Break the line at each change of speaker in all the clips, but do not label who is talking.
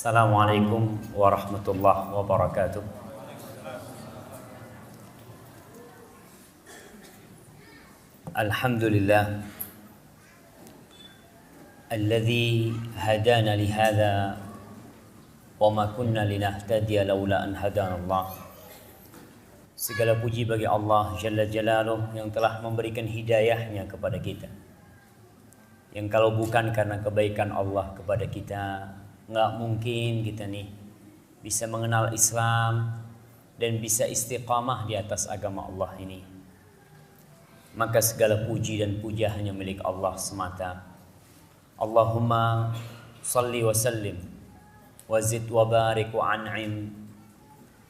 Assalamualaikum warahmatullahi wabarakatuh. Alhamdulillah alladzi hadana lihada wa ma kunna linahtadiya laula an hadana Allah. Segala puji bagi Allah Jalla Jalaluh yang telah memberikan hidayahnya kepada kita. Yang kalau bukan karena kebaikan Allah kepada kita, nggak mungkin kita nih bisa mengenal Islam dan bisa istiqamah di atas agama Allah ini. Maka segala puji dan puja hanya milik Allah semata. Allahumma salli wa sallim wa zid wa barik wa an'im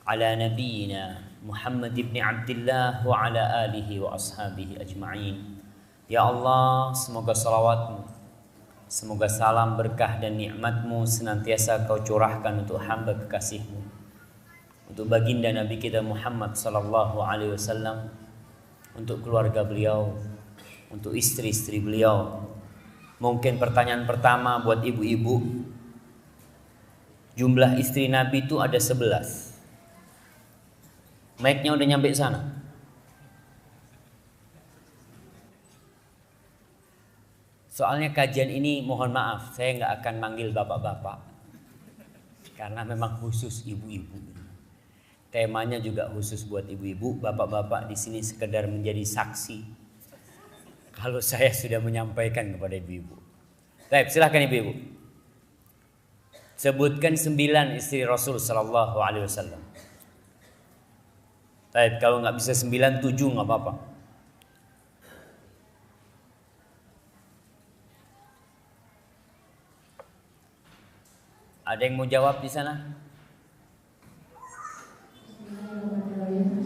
ala nabiyyina Muhammad ibn Abdullah wa ala alihi wa ashabihi ajma'in. Ya Allah, semoga salawatmu, semoga salam berkah dan nikmatmu senantiasa kau curahkan untuk hamba kekasihmu, untuk baginda Nabi kita Muhammad sallallahu alaihi wasallam, untuk keluarga beliau, untuk istri-istri beliau. Mungkin pertanyaan pertama buat ibu-ibu, jumlah istri Nabi itu ada 11. Mic-nya udah nyampe sana? Soalnya kajian ini mohon maaf, saya nggak akan manggil bapak-bapak karena memang khusus ibu-ibu. Temanya juga khusus buat ibu-ibu. Bapak-bapak di sini sekedar menjadi saksi kalau saya sudah menyampaikan kepada ibu-ibu. Baik, silakan ibu-ibu. Sebutkan 9 istri Rasul Sallallahu Alaihi Wasallam. Baik, kalau nggak bisa 9, 7 nggak apa-apa. Ada yang mau jawab di sana?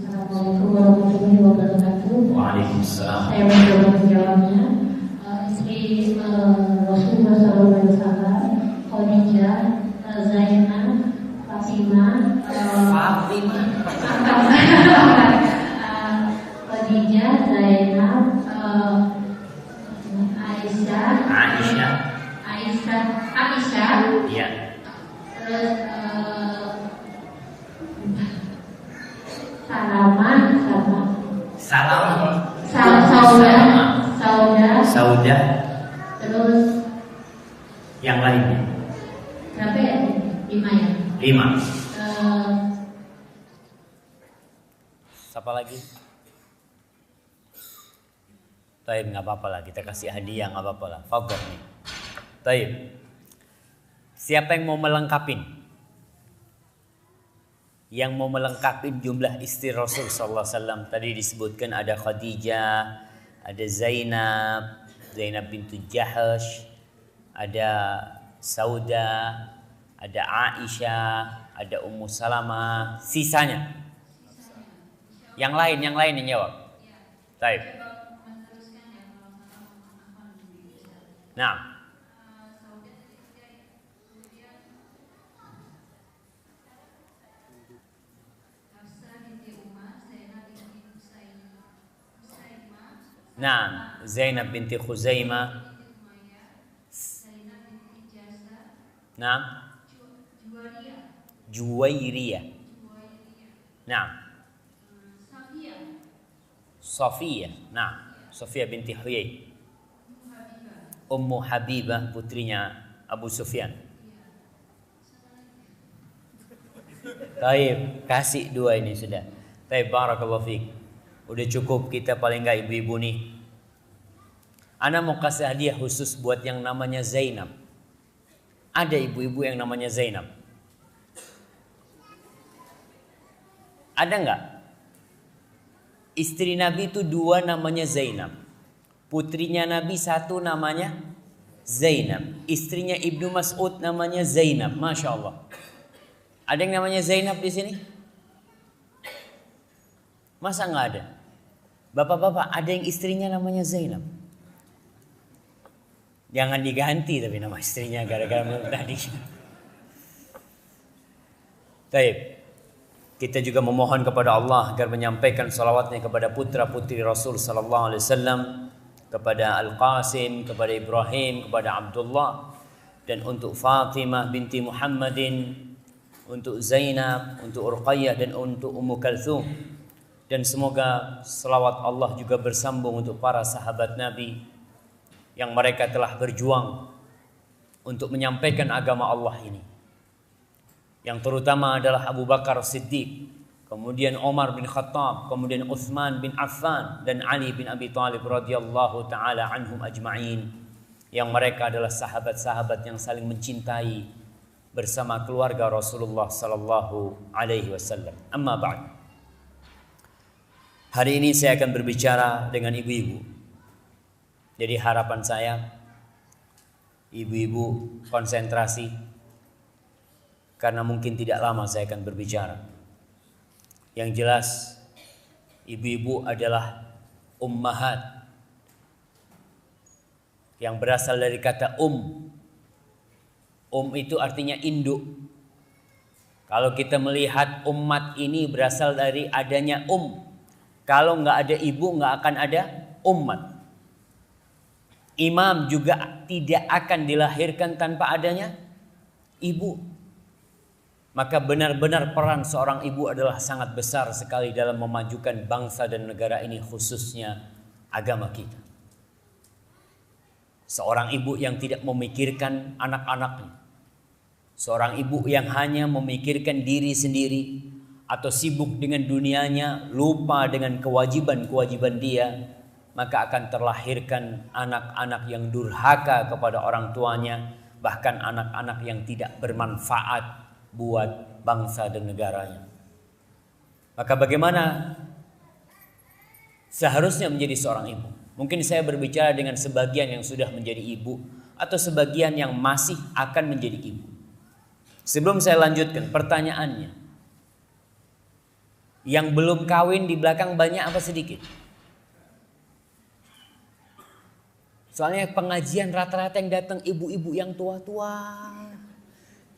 Assalamualaikum warahmatullahi wabarakatuh.
Waalaikumsalam.
Saya mencoba menjawabnya. Istri Rasulullah SAW, Khadijah, Zainab, Fatimah, Khadijah, Zainab, Aisyah,
Iya.
terus Sauda, terus
yang lainnya
berapa ya? 5 ya?
5. Siapa lagi? Taib, nggak apa-apa lah, kita kasih hadiah, nggak apa-apa lah. Fadhol nih. Taib. Siapa yang mau melengkapin? Yang mau melengkapin jumlah istri Rasul sallallahu alaihi wasallam. Tadi disebutkan ada Khadijah, ada Zainab bintu Jahash, ada Sauda, ada Aisyah, ada Ummu Salamah. Sisanya yang lain yang jawab. Taib. Nah, Zainab binti Khuzaimah. Juwairiyah. Safiyah. Safiyah binti Huyai. Ummu Habibah, putrinya Abu Sufyan. Taib, kasih 2 ini sudah. Taib, barakallahu fiik. Udah cukup kita paling enggak ibu-ibu nih. Ana mau kasih hadiah khusus buat yang namanya Zainab. Ada ibu-ibu yang namanya Zainab? Ada enggak? Istri Nabi itu 2 namanya Zainab. Putrinya Nabi 1 namanya Zainab. Istrinya Ibnu Mas'ud namanya Zainab. Masya Allah. Ada yang namanya Zainab di sini? Masa nggak ada? Bapak-bapak, ada yang istrinya namanya Zainab? Jangan diganti tapi nama istrinya gara-gara tadi. Taib. Kita juga memohon kepada Allah agar menyampaikan salawatnya kepada putra-putri Rasul sallallahu alaihi wasallam, kepada Al-Qasim, kepada Ibrahim, kepada Abdullah, dan untuk Fatimah binti Muhammadin, untuk Zainab, untuk Ruqayyah dan untuk Ummu Kalthum. Dan semoga selawat Allah juga bersambung untuk para sahabat Nabi yang mereka telah berjuang untuk menyampaikan agama Allah ini. Yang terutama adalah Abu Bakar Siddiq, kemudian Umar bin Khattab, kemudian Utsman bin Affan dan Ali bin Abi Thalib radhiyallahu taala anhum ajma'in, yang mereka adalah sahabat-sahabat yang saling mencintai bersama keluarga Rasulullah sallallahu alaihi wasallam. Amma ba'd. Hari ini saya akan berbicara dengan ibu-ibu. Jadi harapan saya ibu-ibu konsentrasi, karena mungkin tidak lama saya akan berbicara. Yang jelas ibu-ibu adalah ummahat, yang berasal dari kata itu artinya induk. Kalau kita melihat umat ini berasal dari adanya kalau nggak ada ibu nggak akan ada umat. Imam juga tidak akan dilahirkan tanpa adanya ibu. Maka benar-benar peran seorang ibu adalah sangat besar sekali dalam memajukan bangsa dan negara ini, khususnya agama kita. Seorang ibu yang tidak memikirkan anak-anaknya, seorang ibu yang hanya memikirkan diri sendiri atau sibuk dengan dunianya, lupa dengan kewajiban-kewajiban dia, maka akan terlahirkan anak-anak yang durhaka kepada orang tuanya, bahkan anak-anak yang tidak bermanfaat buat bangsa dan negaranya. Maka bagaimana seharusnya menjadi seorang ibu? Mungkin saya berbicara dengan sebagian yang sudah menjadi ibu atau sebagian yang masih akan menjadi ibu. Sebelum saya lanjutkan pertanyaannya, yang belum kawin di belakang banyak apa sedikit? Soalnya pengajian rata-rata yang datang ibu-ibu yang tua-tua.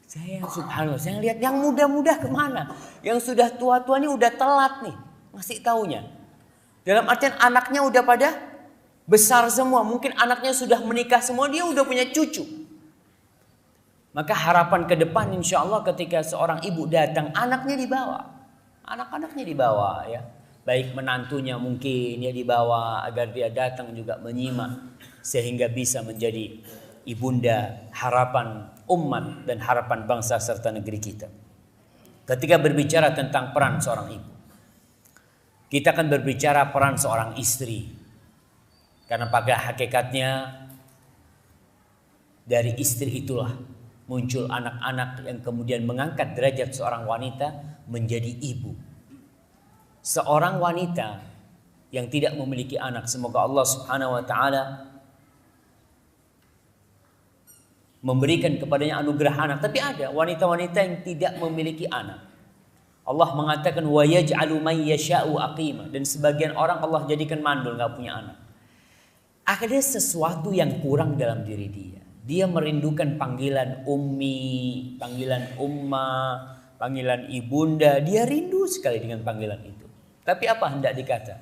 Saya subhanallah, saya lihat yang muda-muda kemana? Yang sudah tua-tua ini udah telat nih, masih taunya. Dalam artian anaknya udah pada besar semua, mungkin anaknya sudah menikah semua, dia udah punya cucu. Maka harapan ke depan insya Allah ketika seorang ibu datang, anaknya dibawa. Anak-anaknya dibawa ya. Baik menantunya mungkin ya dibawa agar dia datang juga menyimak. Sehingga bisa menjadi ibunda harapan umat dan harapan bangsa serta negeri kita. Ketika berbicara tentang peran seorang ibu, kita akan berbicara peran seorang istri. Karena pada hakikatnya dari istri itulah muncul anak-anak yang kemudian mengangkat derajat seorang wanita menjadi ibu. Seorang wanita yang tidak memiliki anak, semoga Allah Subhanahu wa taala memberikan kepadanya anugerah anak. Tapi ada wanita-wanita yang tidak memiliki anak. Allah mengatakan wa yaj'alu man yasha'u aqima, dan sebagian orang Allah jadikan mandul, enggak punya anak. Ada sesuatu yang kurang dalam diri dia. Dia merindukan panggilan ummi, panggilan ummah, panggilan ibunda. Dia rindu sekali dengan panggilan itu. Tapi apa hendak dikata?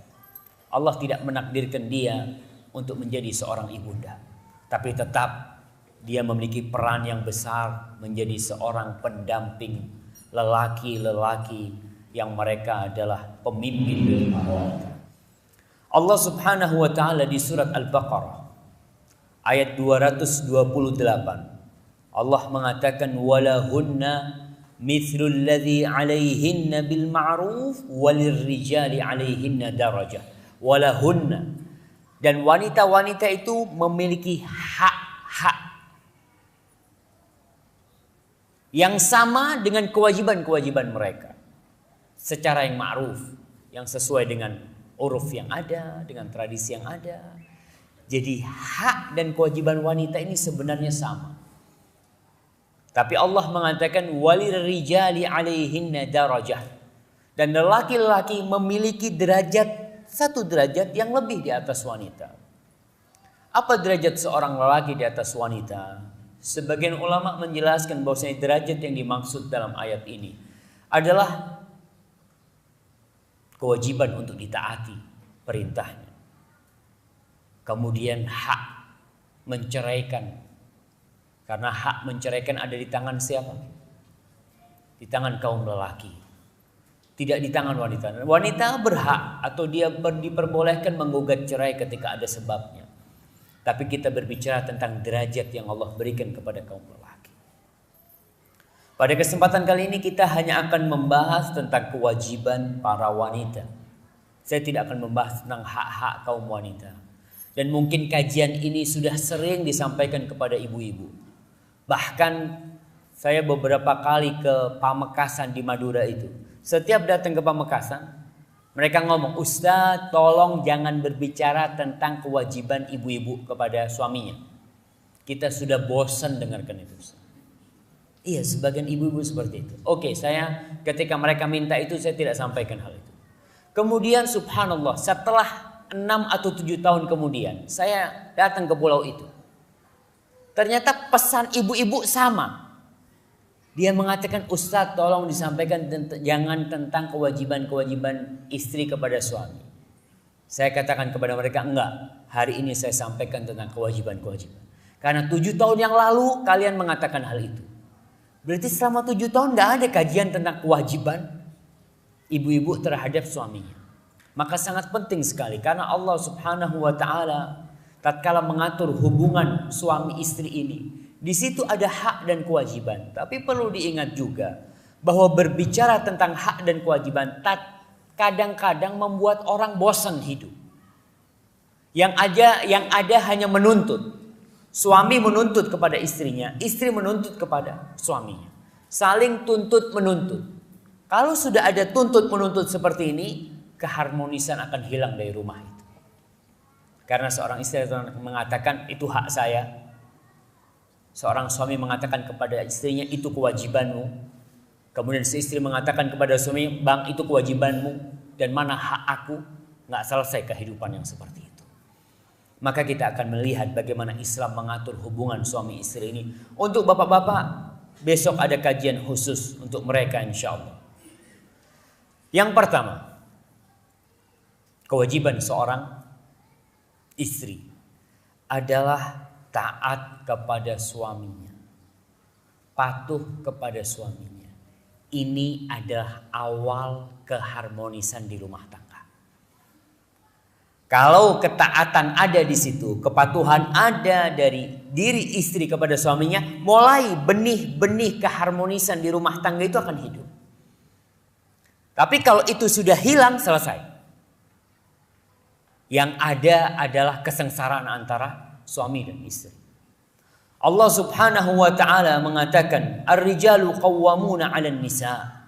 Allah tidak menakdirkan dia untuk menjadi seorang ibunda. Tapi tetap dia memiliki peran yang besar menjadi seorang pendamping lelaki-lelaki yang mereka adalah pemimpin dari wanita. Allah Subhanahu wa taala di surat Al-Baqarah ayat 228 Allah mengatakan walahunna mithlul ladzi 'alaihinna bil ma'ruf walirrijali 'alaihinna darajah. Walahunna, dan wanita-wanita itu memiliki hak-hak yang sama dengan kewajiban-kewajiban mereka secara yang ma'ruf, yang sesuai dengan uruf yang ada, dengan tradisi yang ada. Jadi hak dan kewajiban wanita ini sebenarnya sama. Tapi Allah mengatakan walirrijali 'alaihinna darajah, dan lelaki-lelaki memiliki satu derajat yang lebih di atas wanita. Apa derajat seorang lelaki di atas wanita? Sebagian ulama menjelaskan bahwasanya derajat yang dimaksud dalam ayat ini adalah kewajiban untuk ditaati perintahnya. Kemudian hak menceraikan Karena hak menceraikan ada di tangan siapa? Di tangan kaum lelaki. Tidak di tangan wanita. Wanita berhak atau dia diperbolehkan menggugat cerai ketika ada sebabnya. Tapi kita berbicara tentang derajat yang Allah berikan kepada kaum lelaki. Pada kesempatan kali ini kita hanya akan membahas tentang kewajiban para wanita. Saya tidak akan membahas tentang hak-hak kaum wanita. Dan mungkin kajian ini sudah sering disampaikan kepada ibu-ibu. Bahkan saya beberapa kali ke Pamekasan di Madura itu. Setiap datang ke Pamekasan, mereka ngomong, "Ustaz, tolong jangan berbicara tentang kewajiban ibu-ibu kepada suaminya. Kita sudah bosan dengarkan itu." Iya, sebagian ibu-ibu seperti itu. Oke, saya ketika mereka minta itu saya tidak sampaikan hal itu. Kemudian subhanallah, setelah 6 atau 7 tahun kemudian, saya datang ke pulau itu. Ternyata pesan ibu-ibu sama. Dia mengatakan, "Ustaz, tolong disampaikan jangan tentang kewajiban-kewajiban istri kepada suami." Saya katakan kepada mereka, "Enggak, hari ini saya sampaikan tentang kewajiban-kewajiban. Karena 7 tahun yang lalu kalian mengatakan hal itu. Berarti selama 7 tahun enggak ada kajian tentang kewajiban ibu-ibu terhadap suaminya." Maka sangat penting sekali karena Allah Subhanahu wa taala tatkala mengatur hubungan suami istri ini, di situ ada hak dan kewajiban. Tapi perlu diingat juga bahwa berbicara tentang hak dan kewajiban kadang-kadang membuat orang bosan hidup. Yang ada hanya menuntut. Suami menuntut kepada istrinya, istri menuntut kepada suaminya. Saling tuntut menuntut. Kalau sudah ada tuntut menuntut seperti ini, keharmonisan akan hilang dari rumah itu. Karena seorang istri mengatakan itu hak saya. Seorang suami mengatakan kepada istrinya itu kewajibanmu. Kemudian si istri mengatakan kepada suami, "Bang, itu kewajibanmu dan mana hak aku?" Nggak selesai kehidupan yang seperti itu. Maka kita akan melihat bagaimana Islam mengatur hubungan suami istri ini. Untuk bapak-bapak, besok ada kajian khusus untuk mereka insya Allah. Yang pertama, kewajiban seorang istri adalah taat kepada suaminya, patuh kepada suaminya. Ini adalah awal keharmonisan di rumah tangga. Kalau ketaatan ada di situ, kepatuhan ada dari diri istri kepada suaminya, mulai benih-benih keharmonisan di rumah tangga itu akan hidup. Tapi kalau itu sudah hilang, selesai. Yang ada adalah kesengsaraan antara suami dan istri. Allah Subhanahu wa taala mengatakan, "Ar-rijalu qawwamuna 'alan nisa."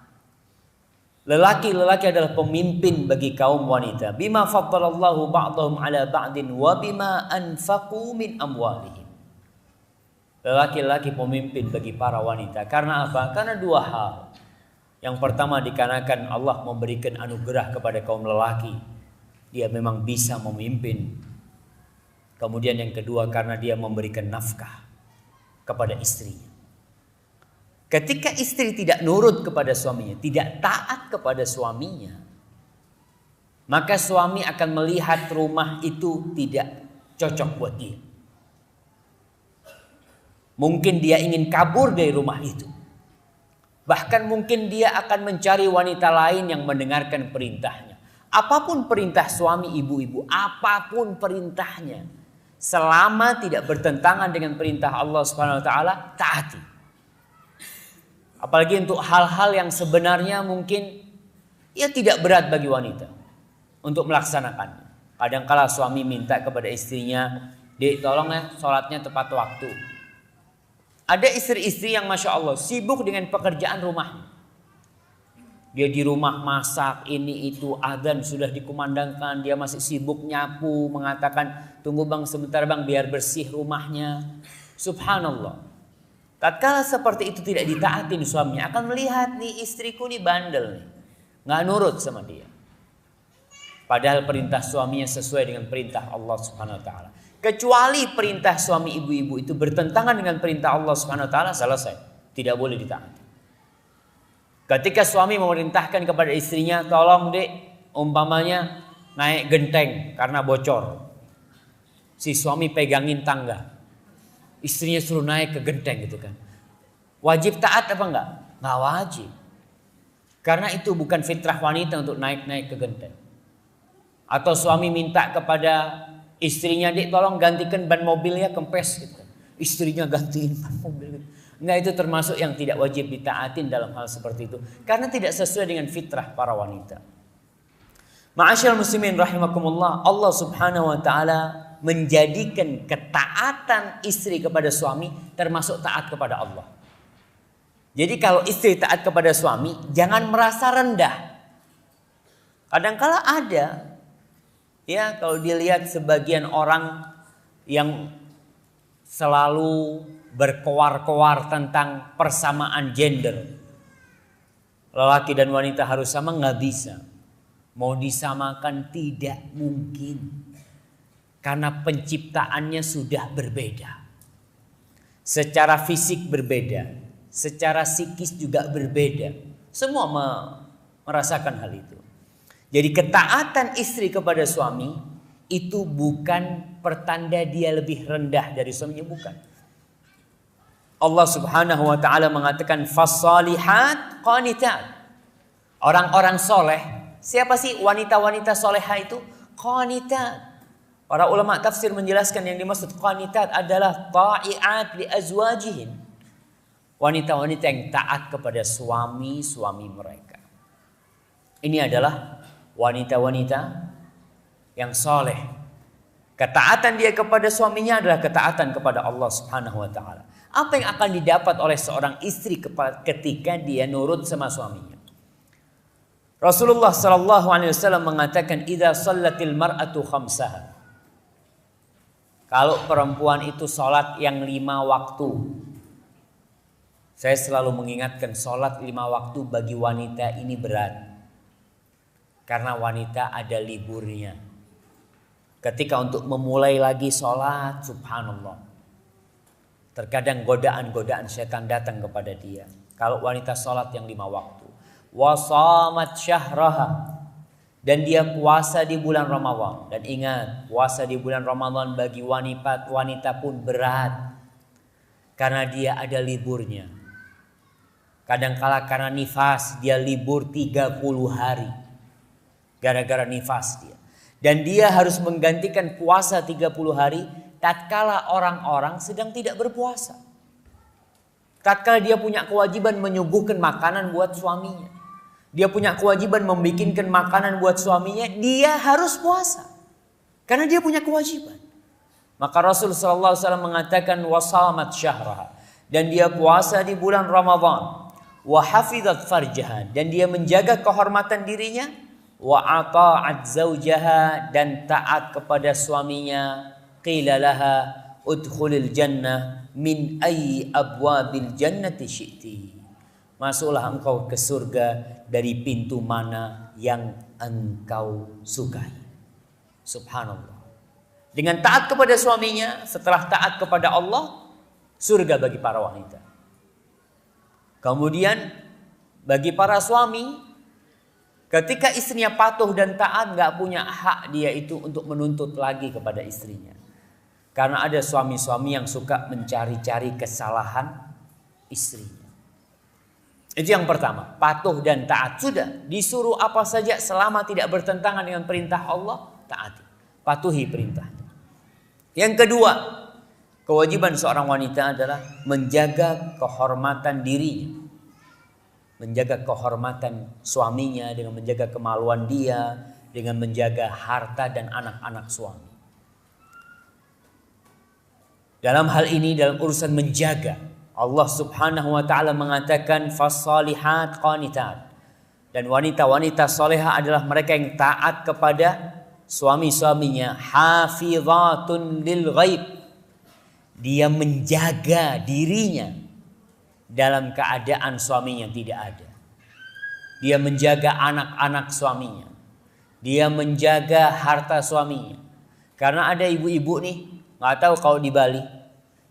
Lelaki-lelaki adalah pemimpin bagi kaum wanita. Bima faddalallahu ba'dahum 'ala ba'din wa bima anfaqu min amwalihim. Lelaki-lelaki pemimpin bagi para wanita. Karena apa? Karena dua hal. Yang pertama dikarenakan Allah memberikan anugerah kepada kaum lelaki. Dia memang bisa memimpin. Kemudian yang kedua karena dia memberikan nafkah kepada istrinya. Ketika istri tidak nurut kepada suaminya, tidak taat kepada suaminya, maka suami akan melihat rumah itu tidak cocok buat dia. Mungkin dia ingin kabur dari rumah itu. Bahkan mungkin dia akan mencari wanita lain yang mendengarkan perintahnya. Apapun perintah suami ibu-ibu, apapun perintahnya, selama tidak bertentangan dengan perintah Allah Subhanahu wa taala, taati. Apalagi untuk hal-hal yang sebenarnya mungkin ya tidak berat bagi wanita untuk melaksanakannya. Kadang-kala suami minta kepada istrinya, "Dek, tolong ya sholatnya tepat waktu." Ada istri-istri yang Masya Allah sibuk dengan pekerjaan rumahnya. Dia di rumah masak, ini itu, adzan sudah dikumandangkan, dia masih sibuk nyapu, mengatakan, "Tunggu bang sebentar bang biar bersih rumahnya." Subhanallah. Tatkala seperti itu tidak ditaatin suaminya, akan melihat nih istriku nih bandel nih, nggak nurut sama dia. Padahal perintah suaminya sesuai dengan perintah Allah Subhanahu wa taala. Kecuali perintah suami ibu-ibu itu bertentangan dengan perintah Allah Subhanahu wa taala, selesai, tidak boleh ditaati. Ketika suami memerintahkan kepada istrinya, "Tolong dek, umpamanya naik genteng karena bocor." Si suami pegangin tangga. Istrinya suruh naik ke genteng gitu kan. Wajib taat apa enggak? Enggak wajib. Karena itu bukan fitrah wanita untuk naik-naik ke genteng. Atau suami minta kepada istrinya, "Dik, tolong gantikan ban mobilnya, kempes," gitu. Istrinya gantiin ban mobil gitu. Enggak, itu termasuk yang tidak wajib ditaatin dalam hal seperti itu. Karena tidak sesuai dengan fitrah para wanita. Ma'asyiral muslimin rahimakumullah, Allah Subhanahu wa taala menjadikan ketaatan istri kepada suami termasuk taat kepada Allah. Jadi kalau istri taat kepada suami, jangan merasa rendah. Kadangkala ada, ya, kalau dilihat sebagian orang yang selalu berkoar-koar tentang persamaan gender. Lelaki dan wanita harus sama, nggak bisa. Mau disamakan tidak mungkin. Karena penciptaannya sudah berbeda. Secara fisik berbeda. Secara psikis juga berbeda. Semua merasakan hal itu. Jadi ketaatan istri kepada suami itu bukan pertanda dia lebih rendah dari suaminya, bukan. Allah Subhanahu wa taala mengatakan fasalihat qanitat. Orang-orang soleh, siapa sih wanita-wanita soleha itu? Qanitat. Para ulama tafsir menjelaskan yang dimaksud qanitat adalah ta'iat li azwajihin. Wanita-wanita yang taat kepada suami-suami mereka. Ini adalah wanita-wanita yang soleh. Ketaatan dia kepada suaminya adalah ketaatan kepada Allah Subhanahu wa taala. Apa yang akan didapat oleh seorang istri ketika dia nurut sama suaminya? Rasulullah sallallahu alaihi wasallam mengatakan, "Idza shallatil mar'atu khamsaha." Kalau perempuan itu salat yang 5 waktu. Saya selalu mengingatkan, salat 5 waktu bagi wanita ini berat. Karena wanita ada liburnya. Ketika untuk memulai lagi salat, subhanallah, terkadang godaan-godaan setan datang kepada dia. Kalau wanita salat yang 5 waktu. Wasamat syahraha. Dan dia puasa di bulan Ramadan. Dan ingat, puasa di bulan Ramadan bagi wanita pun berat. Karena dia ada liburnya. Kadangkala karena nifas dia libur 30 hari. Gara-gara nifas dia. Dan dia harus menggantikan puasa 30 hari tatkala orang-orang sedang tidak berpuasa. Tatkala dia punya kewajiban menyuguhkan makanan buat suaminya. Dia punya kewajiban membikinkan makanan buat suaminya, dia harus puasa. Karena dia punya kewajiban. Maka Rasul sallallahu alaihi wasallam mengatakan wasamat syahraha, dan dia puasa di bulan Ramadan. Wa hafizat farjaha, dan dia menjaga kehormatan dirinya. Wa ata'at zaujaha, dan taat kepada suaminya. Qila laha udkhulil jannah min ayyi abwabil jannati syi'ti. Masuklah engkau ke surga dari pintu mana yang engkau sukai. Subhanallah. Dengan taat kepada suaminya, setelah taat kepada Allah, surga bagi para wanita. Kemudian bagi para suami, ketika istrinya patuh dan taat, gak punya hak dia itu untuk menuntut lagi kepada istrinya. Karena ada suami-suami yang suka mencari-cari kesalahan istrinya. Itu yang pertama, patuh dan taat. Sudah, disuruh apa saja selama tidak bertentangan dengan perintah Allah, taati. Patuhi perintahnya. Yang kedua, kewajiban seorang wanita adalah menjaga kehormatan dirinya. Menjaga kehormatan suaminya dengan menjaga kemaluan dia, dengan menjaga harta dan anak-anak suami. Dalam hal ini, dalam urusan menjaga, Allah Subhanahu wa taala mengatakan fasalihat qanitat. Dan wanita-wanita salehah adalah mereka yang taat kepada suami-suaminya. Hafizatun lil ghaib. Dia menjaga dirinya dalam keadaan suaminya tidak ada. Dia menjaga anak-anak suaminya. Dia menjaga harta suaminya. Karena ada ibu-ibu nih, nggak tahu kalau di Bali,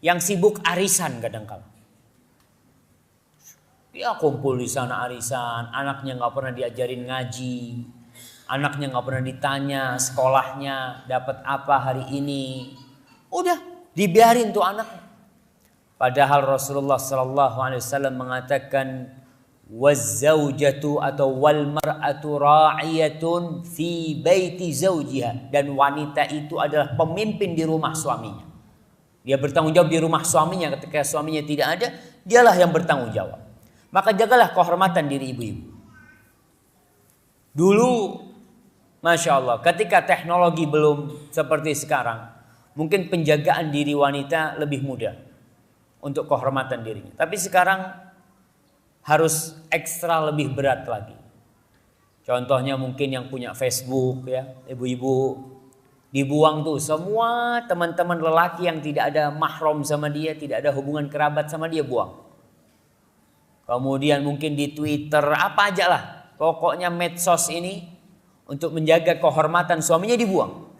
yang sibuk arisan kadang-kala. Dia kumpul di sana arisan, anaknya nggak pernah diajarin ngaji, anaknya nggak pernah ditanya sekolahnya dapat apa hari ini. Udah dibiarin tuh anak. Padahal Rasulullah sallallahu alaihi wasallam mengatakan wazzaujatu atau wal mar'atu ra'iyatun fi baiti zaujiha, dan wanita itu adalah pemimpin di rumah suaminya. Dia bertanggung jawab di rumah suaminya ketika suaminya tidak ada, dialah yang bertanggung jawab. Maka jagalah kehormatan diri ibu-ibu. Dulu Masya Allah, ketika teknologi belum seperti sekarang, mungkin penjagaan diri wanita lebih mudah untuk kehormatan dirinya. Tapi sekarang harus ekstra lebih berat lagi. Contohnya mungkin yang punya Facebook ya, ibu-ibu dibuang tuh semua teman-teman lelaki yang tidak ada mahram sama dia, tidak ada hubungan kerabat sama dia, buang. Kemudian mungkin di Twitter apa aja lah, pokoknya medsos ini untuk menjaga kehormatan suaminya dibuang.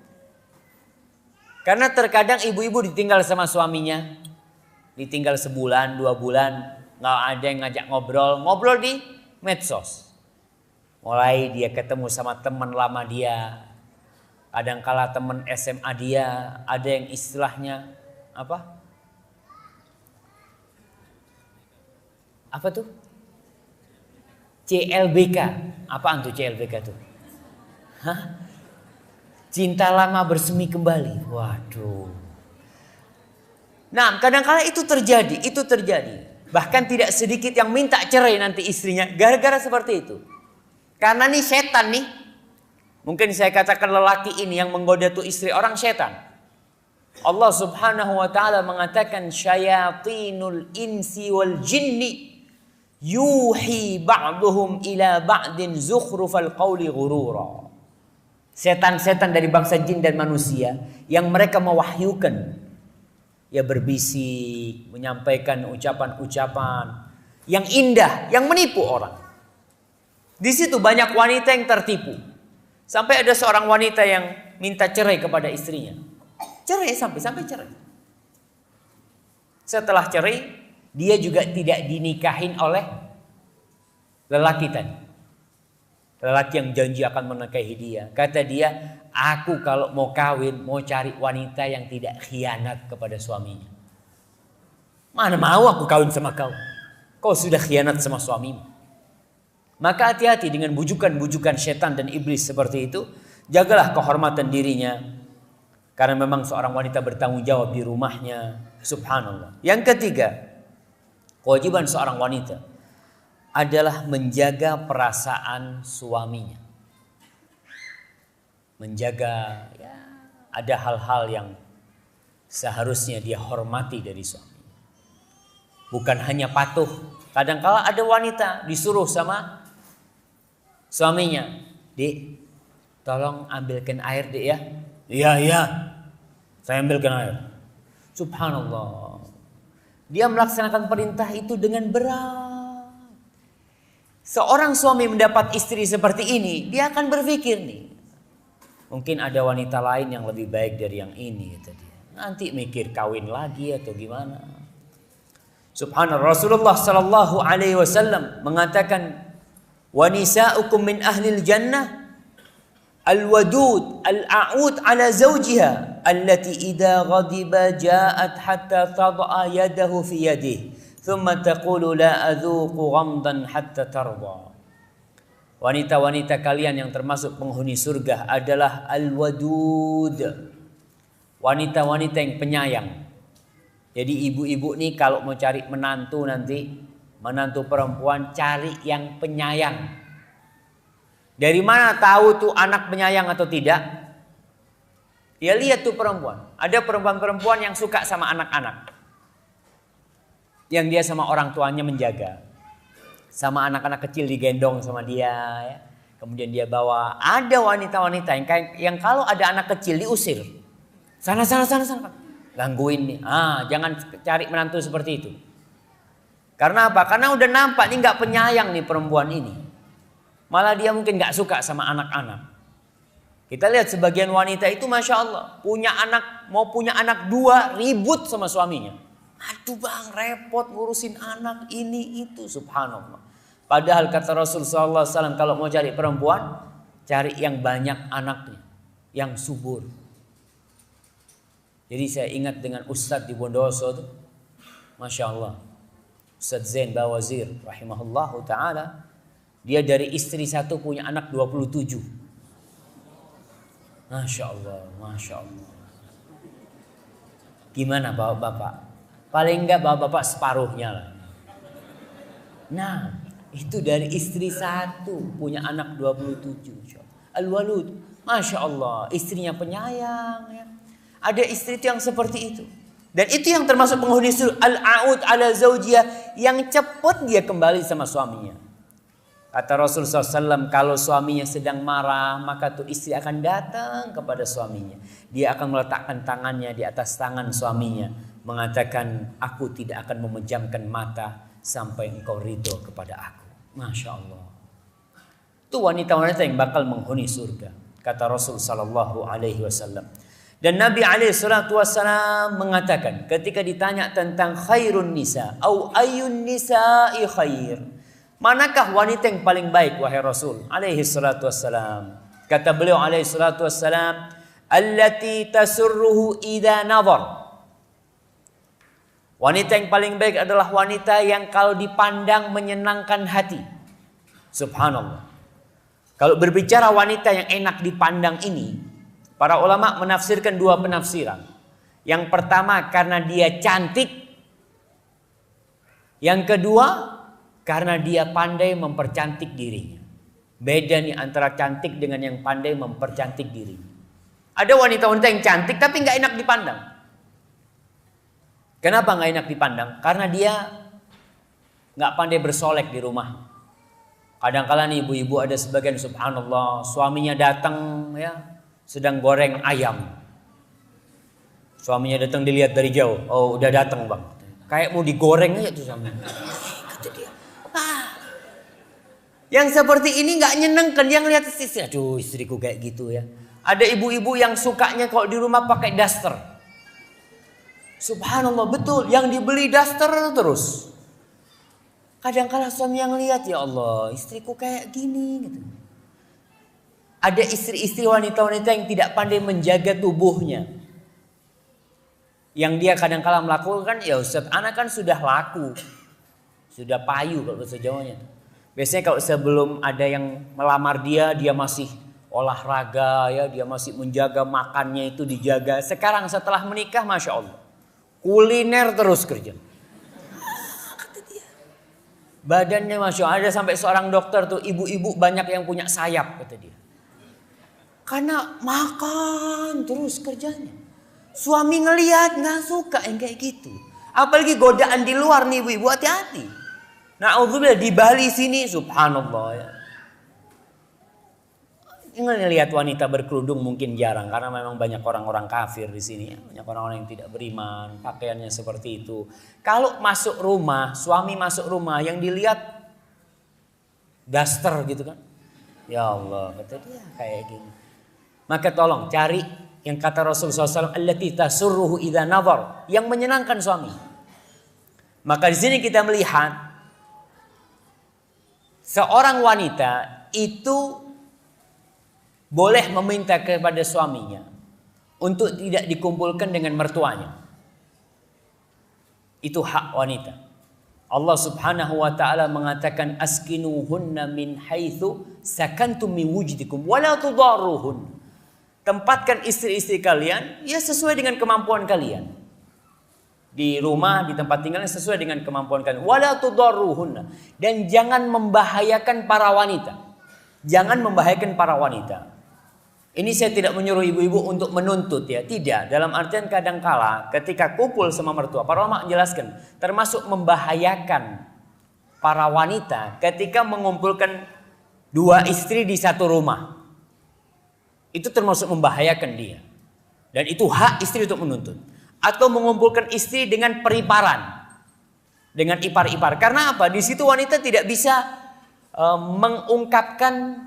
Karena terkadang ibu-ibu ditinggal sama suaminya, ditinggal sebulan, 2 bulan, nggak ada yang ngajak ngobrol di medsos. Mulai dia ketemu sama teman lama dia, kadangkala teman SMA dia, ada yang istilahnya apa? Apa tuh? CLBK. Apaan tuh CLBK tuh? Hah? Cinta lama bersemi kembali. Waduh. Nah, kadang-kala itu terjadi. Bahkan tidak sedikit yang minta cerai nanti istrinya gara-gara seperti itu. Karena nih setan nih. Mungkin saya katakan lelaki ini yang menggoda tuh istri orang, setan. Allah Subhanahu wa taala mengatakan syayatinul insi wal jinni yuhi ba'duhum ila ba'din zukhrufal qawli ghurura. Setan-setan dari bangsa jin dan manusia yang mereka mewahyukan, ya berbisik, menyampaikan ucapan-ucapan yang indah, yang menipu orang. Di situ banyak wanita yang tertipu. Sampai ada seorang wanita yang minta cerai kepada istrinya. Cerai sampai cerai. Setelah cerai, dia juga tidak dinikahin oleh lelaki tadi. Lelaki yang janji akan menikahi dia. Kata dia, aku kalau mau kawin, mau cari wanita yang tidak khianat kepada suaminya. Mana mau aku kawin sama kau? Kau sudah khianat sama suamimu. Maka hati-hati dengan bujukan-bujukan setan dan iblis seperti itu. Jagalah kehormatan dirinya. Karena memang seorang wanita bertanggung jawab di rumahnya. Subhanallah. Yang ketiga, kewajiban seorang wanita adalah menjaga perasaan suaminya. Menjaga, ya, ada hal-hal yang seharusnya dia hormati dari suaminya. Bukan hanya patuh. Kadang-kala ada wanita disuruh sama suaminya, "Dik, tolong ambilkan air, Dik ya." Iya, saya ambilkan air. Subhanallah. Dia melaksanakan perintah itu dengan berat. Seorang suami mendapat istri seperti ini, dia akan berpikir nih, mungkin ada wanita lain yang lebih baik dari yang ini, kata dia. Nanti mikir kawin lagi atau gimana. Subhanallah, Rasulullah sallallahu alaihi wasallam mengatakan, "Wa nisa'ukum min ahlil jannah al-wadud al-a'ud ala zawjiha allati idza ghadiba ja'at hatta tad'a yadahu fi yadihi thumma taqulu la adzuqu ghamdan hatta tarda." Wanita-wanita kalian yang termasuk penghuni surga adalah al-wadud. Wanita-wanita yang penyayang. Jadi ibu-ibu nih kalau mau cari menantu nanti, menantu perempuan, cari yang penyayang. Dari mana tahu tuh anak penyayang atau tidak? Ya lihat tuh perempuan. Ada perempuan-perempuan yang suka sama anak-anak. Yang dia sama orang tuanya menjaga. Sama anak-anak kecil digendong sama dia. Ya. Kemudian dia bawa. Ada wanita-wanita yang kalau ada anak kecil diusir. Sana. Gangguin nih. Jangan cari menantu seperti itu. Karena apa? Karena udah nampak nih gak penyayang nih perempuan ini. Malah dia mungkin gak suka sama anak-anak. Kita lihat sebagian wanita itu Masya Allah. Mau punya anak 2 ribut sama suaminya. Aduh bang, repot ngurusin anak ini itu. Subhanallah. Padahal kata Rasul SAW, kalau mau cari perempuan, cari yang banyak anaknya. Yang subur. Jadi saya ingat dengan Ustadz di Bondowoso tuh. Masya Allah. Ustaz Zain Bawazir rahimahullahu ta'ala, dia dari istri satu punya anak 27. Masya Allah, Masya Allah. Gimana bapak-bapak? Paling enggak bapak-bapak separuhnya lah. Nah, itu dari istri satu punya anak 27. Al-Walud, Masya Allah, istrinya penyayang ya. Ada istri itu yang seperti itu. Dan itu yang termasuk penghuni surga. Al-a'ud ala zaujiyah, yang cepat dia kembali sama suaminya. Kata Rasulullah SAW, kalau suaminya sedang marah, maka tuh istri akan datang kepada suaminya. Dia akan meletakkan tangannya di atas tangan suaminya, mengatakan, aku tidak akan memejamkan mata sampai engkau ridho kepada aku. Masya Allah. Itu wanita-wanita yang bakal menghuni surga, kata Rasul Sallallahu Alaihi Wasallam. Dan Nabi SAW mengatakan ketika ditanya tentang khairun nisa au ayun nisa'i khair, manakah wanita yang paling baik wahai Rasul alaihi salatu wassalam? Kata beliau alaihi salatu wassalam, allati tasurruhu idza nazar. Wanita yang paling baik adalah wanita yang kalau dipandang menyenangkan hati. Subhanallah. Kalau berbicara wanita yang enak dipandang ini, para ulama menafsirkan dua penafsiran. Yang pertama karena dia cantik. Yang kedua karena dia pandai mempercantik dirinya. Beda nih antara cantik dengan yang pandai mempercantik dirinya. Ada wanita-wanita yang cantik tapi nggak enak dipandang. Kenapa nggak enak dipandang? Karena dia nggak pandai bersolek di rumah. Kadang-kala nih ibu-ibu ada sebagian subhanallah, suaminya datang ya, sedang goreng ayam. Suaminya datang dilihat dari jauh. Oh, udah datang bang. Kayak mau digoreng aja tuh suaminya. Kata dia. Yang seperti ini nggak nyenengkan. Yang lihat istri, aduh istriku kayak gitu ya. Ada ibu-ibu yang sukanya kalau di rumah pakai daster. Subhanallah, betul. Yang dibeli daster terus. Kadang-kala suami yang lihat, ya Allah, istriku kayak gini gitu. Ada istri-istri wanita-wanita yang tidak pandai menjaga tubuhnya. Yang dia kadang-kala melakukan, ya Ustaz, anak kan sudah laku. Sudah payu kalau bahasa Jawanya. Biasanya kalau sebelum ada yang melamar dia, dia masih olahraga, ya, dia masih menjaga makannya itu dijaga. Sekarang setelah menikah, Masya Allah, kuliner terus kerja. Kata dia. Badannya Masya Allah, ada sampai seorang dokter tuh, ibu-ibu banyak yang punya sayap, kata dia. Karena makan terus kerjanya. Suami ngelihat nggak suka yang kayak gitu. Apalagi godaan di luar nih ibu-ibu, hati-hati. Na'udzubillah, di Bali sini subhanallah ya. Ngelihat wanita berkerudung mungkin jarang karena memang banyak orang-orang kafir di sini ya. Banyak orang-orang yang tidak beriman, pakaiannya seperti itu. Kalau masuk rumah, suami masuk rumah yang dilihat daster gitu kan. Ya Allah, kata dia kayak gini. Maka tolong cari yang kata Rasulullah SAW, allati tasurruhu idza nazar, yang menyenangkan suami. Maka di sini kita melihat seorang wanita itu boleh meminta kepada suaminya untuk tidak dikumpulkan dengan mertuanya. Itu hak wanita. Allah Subhanahu wa taala mengatakan askinuhunna min haitsu sakantum min wujdikum wala tudarruhun. Tempatkan istri-istri kalian ya sesuai dengan kemampuan kalian. Di rumah, di tempat tinggalnya sesuai dengan kemampuan kalian. Wala tudarruhunna. Dan jangan membahayakan para wanita. Jangan membahayakan para wanita. Ini saya tidak menyuruh ibu-ibu untuk menuntut ya. Tidak. Dalam artian kadangkala ketika kumpul sama mertua, para ulama menjelaskan. Termasuk membahayakan para wanita ketika mengumpulkan dua istri di satu rumah. Itu termasuk membahayakan dia. Dan itu hak istri untuk menuntut. Atau mengumpulkan istri dengan periparan. Dengan ipar-ipar. Karena apa? Di situ wanita tidak bisa mengungkapkan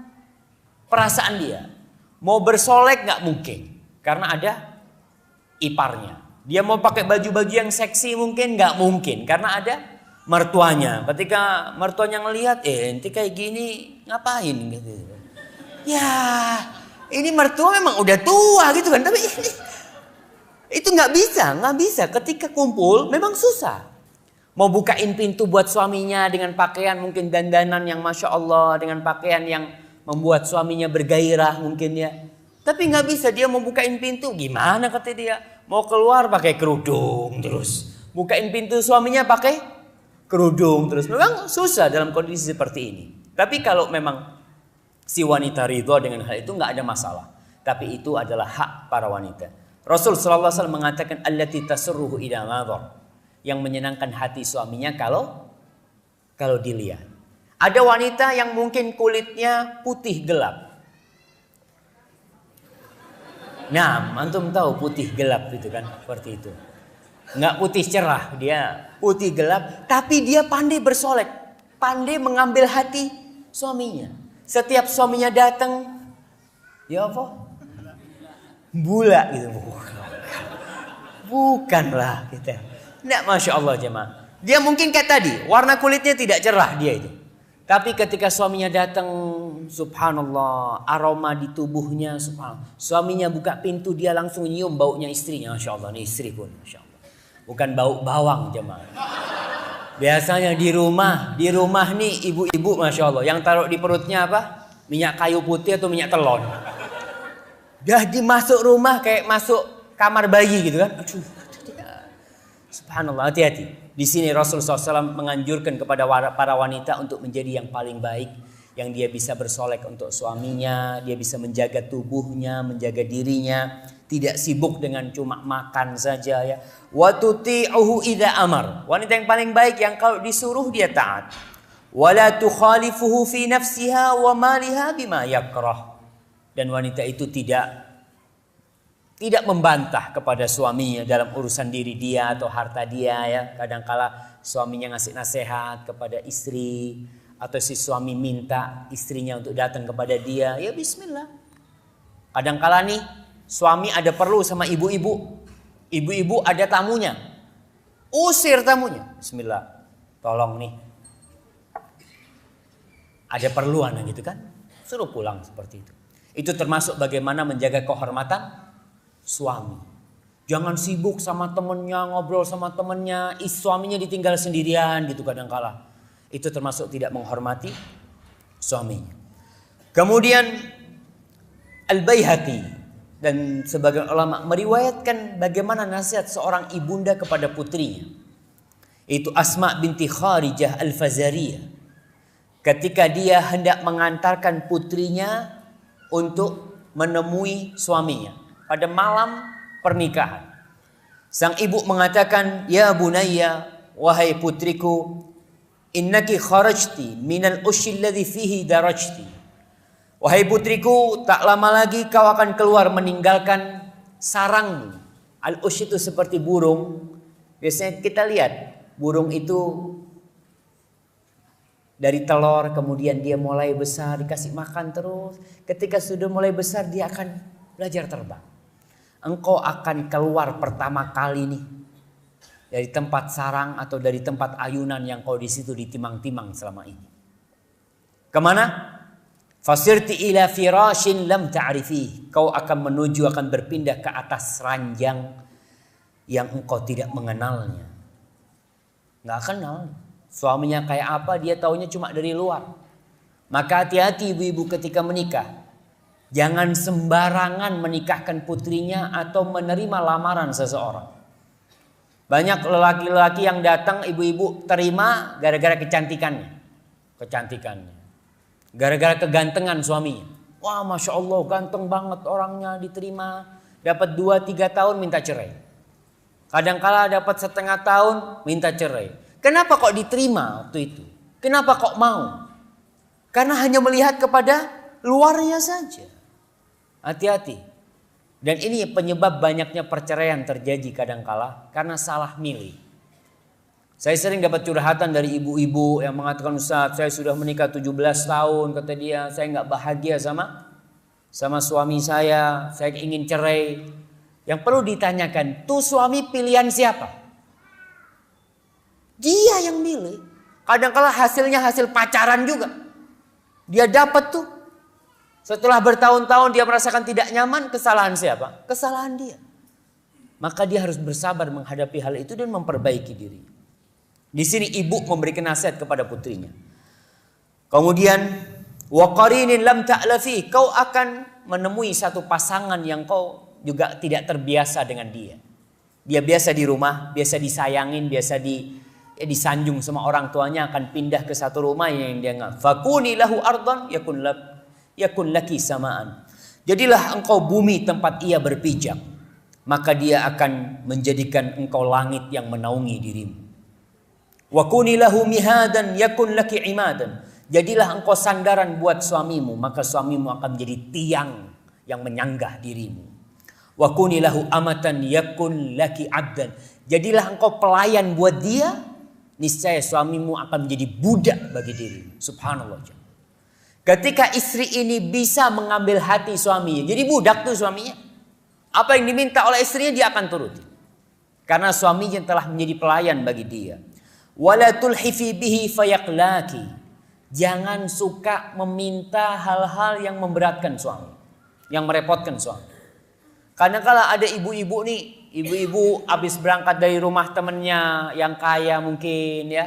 perasaan dia. Mau bersolek gak mungkin. Karena ada iparnya. Dia mau pakai baju-baju yang seksi mungkin gak mungkin. Karena ada mertuanya. Ketika mertuanya ngelihat, ente kayak gini ngapain gitu. Ya, ini mertua memang udah tua gitu kan. Tapi ini, itu nggak bisa. Ketika kumpul memang susah. mau bukain pintu buat suaminya dengan pakaian mungkin dandanan yang Masya Allah, dengan pakaian yang membuat suaminya bergairah mungkin ya. Tapi nggak bisa, dia mau bukain pintu, gimana kata dia? Mau keluar pakai kerudung terus. Bukain pintu suaminya pakai kerudung terus. Memang susah dalam kondisi seperti ini. Tapi kalau memang si wanita ridho dengan hal itu nggak ada masalah. Tapi itu adalah hak para wanita. Rasul sallallahu alaihi wasallam mengatakan allati tasurruhu idza nadhar. Yang menyenangkan hati suaminya kalau dilihat. Ada wanita yang mungkin kulitnya putih gelap. Nah, antum tahu putih gelap itu kan, seperti itu. Nggak putih cerah, dia putih gelap, tapi dia pandai bersolek, pandai mengambil hati suaminya. Setiap suaminya datang, ya apa? Bula gitu. Bukanlah kita. Nggak, Masya Allah jemaah. Dia mungkin kayak tadi, warna kulitnya tidak cerah dia itu. Tapi ketika suaminya datang, subhanallah, aroma di tubuhnya, subhanallah. Suaminya buka pintu, dia langsung nyium baunya istrinya. Masya Allah, ini istri pun, Masya Allah. Bukan bau bawang jemaah. Biasanya di rumah nih ibu-ibu Masya Allah. Yang taruh di perutnya apa? Minyak kayu putih atau minyak telon. Dah dimasuk rumah kayak masuk kamar bayi gitu kan. Aduh. Subhanallah, hati-hati. Di sini Rasulullah SAW menganjurkan kepada para wanita untuk menjadi yang paling baik, yang dia bisa bersolek untuk suaminya, dia bisa menjaga tubuhnya, menjaga dirinya, tidak sibuk dengan cuma makan saja ya. Wa tuti'uhu idza amar. Wanita yang paling baik yang kalau disuruh dia taat. Wa la tukhalifuhu fi nafsiha wa maliha bima yakrah. Dan wanita itu tidak membantah kepada suaminya dalam urusan diri dia atau harta dia ya. Kadangkala suaminya ngasih nasihat kepada istri atau si suami minta istrinya untuk datang kepada dia, ya bismillah. Kadangkala nih suami ada perlu sama ibu-ibu. Ibu-ibu ada tamunya. Usir tamunya. Bismillah. Tolong nih. Ada perluan gitu kan? Suruh pulang seperti itu. Itu termasuk bagaimana menjaga kehormatan suami. Jangan sibuk sama temennya, ngobrol sama temennya, suaminya ditinggal sendirian gitu kadangkala. Itu termasuk tidak menghormati suaminya. Kemudian Al-Baihaqi dan sebagian ulama meriwayatkan bagaimana nasihat seorang ibunda kepada putrinya. Itu Asma binti Kharijah Al-Fazariyah. Ketika dia hendak mengantarkan putrinya untuk menemui suaminya pada malam pernikahan. Sang ibu mengatakan, "Ya bunayya, wahai putriku, innaki kharajti minal ushil ladzi fihi darajti." Wahai putriku, tak lama lagi kau akan keluar meninggalkan sarangmu. Al-ush itu seperti burung. Biasanya kita lihat burung itu dari telur, kemudian dia mulai besar, dikasih makan terus. Ketika sudah mulai besar, dia akan belajar terbang. Engkau akan keluar pertama kali nih dari tempat sarang atau dari tempat ayunan yang kau di situ ditimang-timang selama ini. Kemana? Fasirti ila firashin lam ta'rifi. Kau akan menuju, akan berpindah ke atas ranjang yang engkau tidak mengenalnya. Nggak kenal. Suaminya kayak apa dia taunya cuma dari luar. Maka hati-hati ibu-ibu ketika menikah. Jangan sembarangan menikahkan putrinya atau menerima lamaran seseorang. Banyak lelaki-lelaki yang datang ibu-ibu terima gara-gara kecantikannya. Gara-gara kegantengan suaminya. Wah, Masya Allah ganteng banget orangnya, diterima. Dapat 2-3 tahun minta cerai. Kadangkala dapat setengah tahun minta cerai. Kenapa kok diterima waktu itu? Kenapa kok mau? Karena hanya melihat kepada luarnya saja. Hati-hati. Dan ini penyebab banyaknya perceraian terjadi kadangkala karena salah milih. Saya sering dapat curhatan dari ibu-ibu yang mengatakan, "Ustaz, saya sudah menikah 17 tahun." Kata dia, "Saya nggak bahagia sama suami saya ingin cerai." Yang perlu ditanyakan, tuh suami pilihan siapa? Dia yang milih. Kadangkala hasilnya hasil pacaran juga. Dia dapat tuh. Setelah bertahun-tahun dia merasakan tidak nyaman, kesalahan siapa? Kesalahan dia. Maka dia harus bersabar menghadapi hal itu dan memperbaiki diri. Di sini ibu memberikan nasihat kepada putrinya. Kemudian wa qarinin lam ta'lafi, kau akan menemui satu pasangan yang kau juga tidak terbiasa dengan dia. Dia biasa di rumah, biasa disayangin, biasa disanjung sama orang tuanya, akan pindah ke satu rumah yang dia enggak. Fakuni lahu ardan yakun laki samaan. Jadilah engkau bumi tempat ia berpijak, maka dia akan menjadikan engkau langit yang menaungi dirimu. Wa kuni lahu mihadan yakun laki imadan. Jadilah engkau sandaran buat suamimu, maka suamimu akan menjadi tiang yang menyanggah dirimu. Wa kuni lahu amatan yakun laki abdan. Jadilah engkau pelayan buat dia, niscaya suamimu akan menjadi budak bagi dirimu. Subhanallah. Ketika istri ini bisa mengambil hati suaminya, jadi budak tuh suaminya. Apa yang diminta oleh istrinya dia akan turuti. Karena suaminya telah menjadi pelayan bagi dia. Wala tulhifi bihi fayaqlaki. Jangan suka meminta hal-hal yang memberatkan suami, yang merepotkan suami. Karena kalau ada ibu-ibu nih, ibu-ibu habis berangkat dari rumah temennya yang kaya mungkin ya,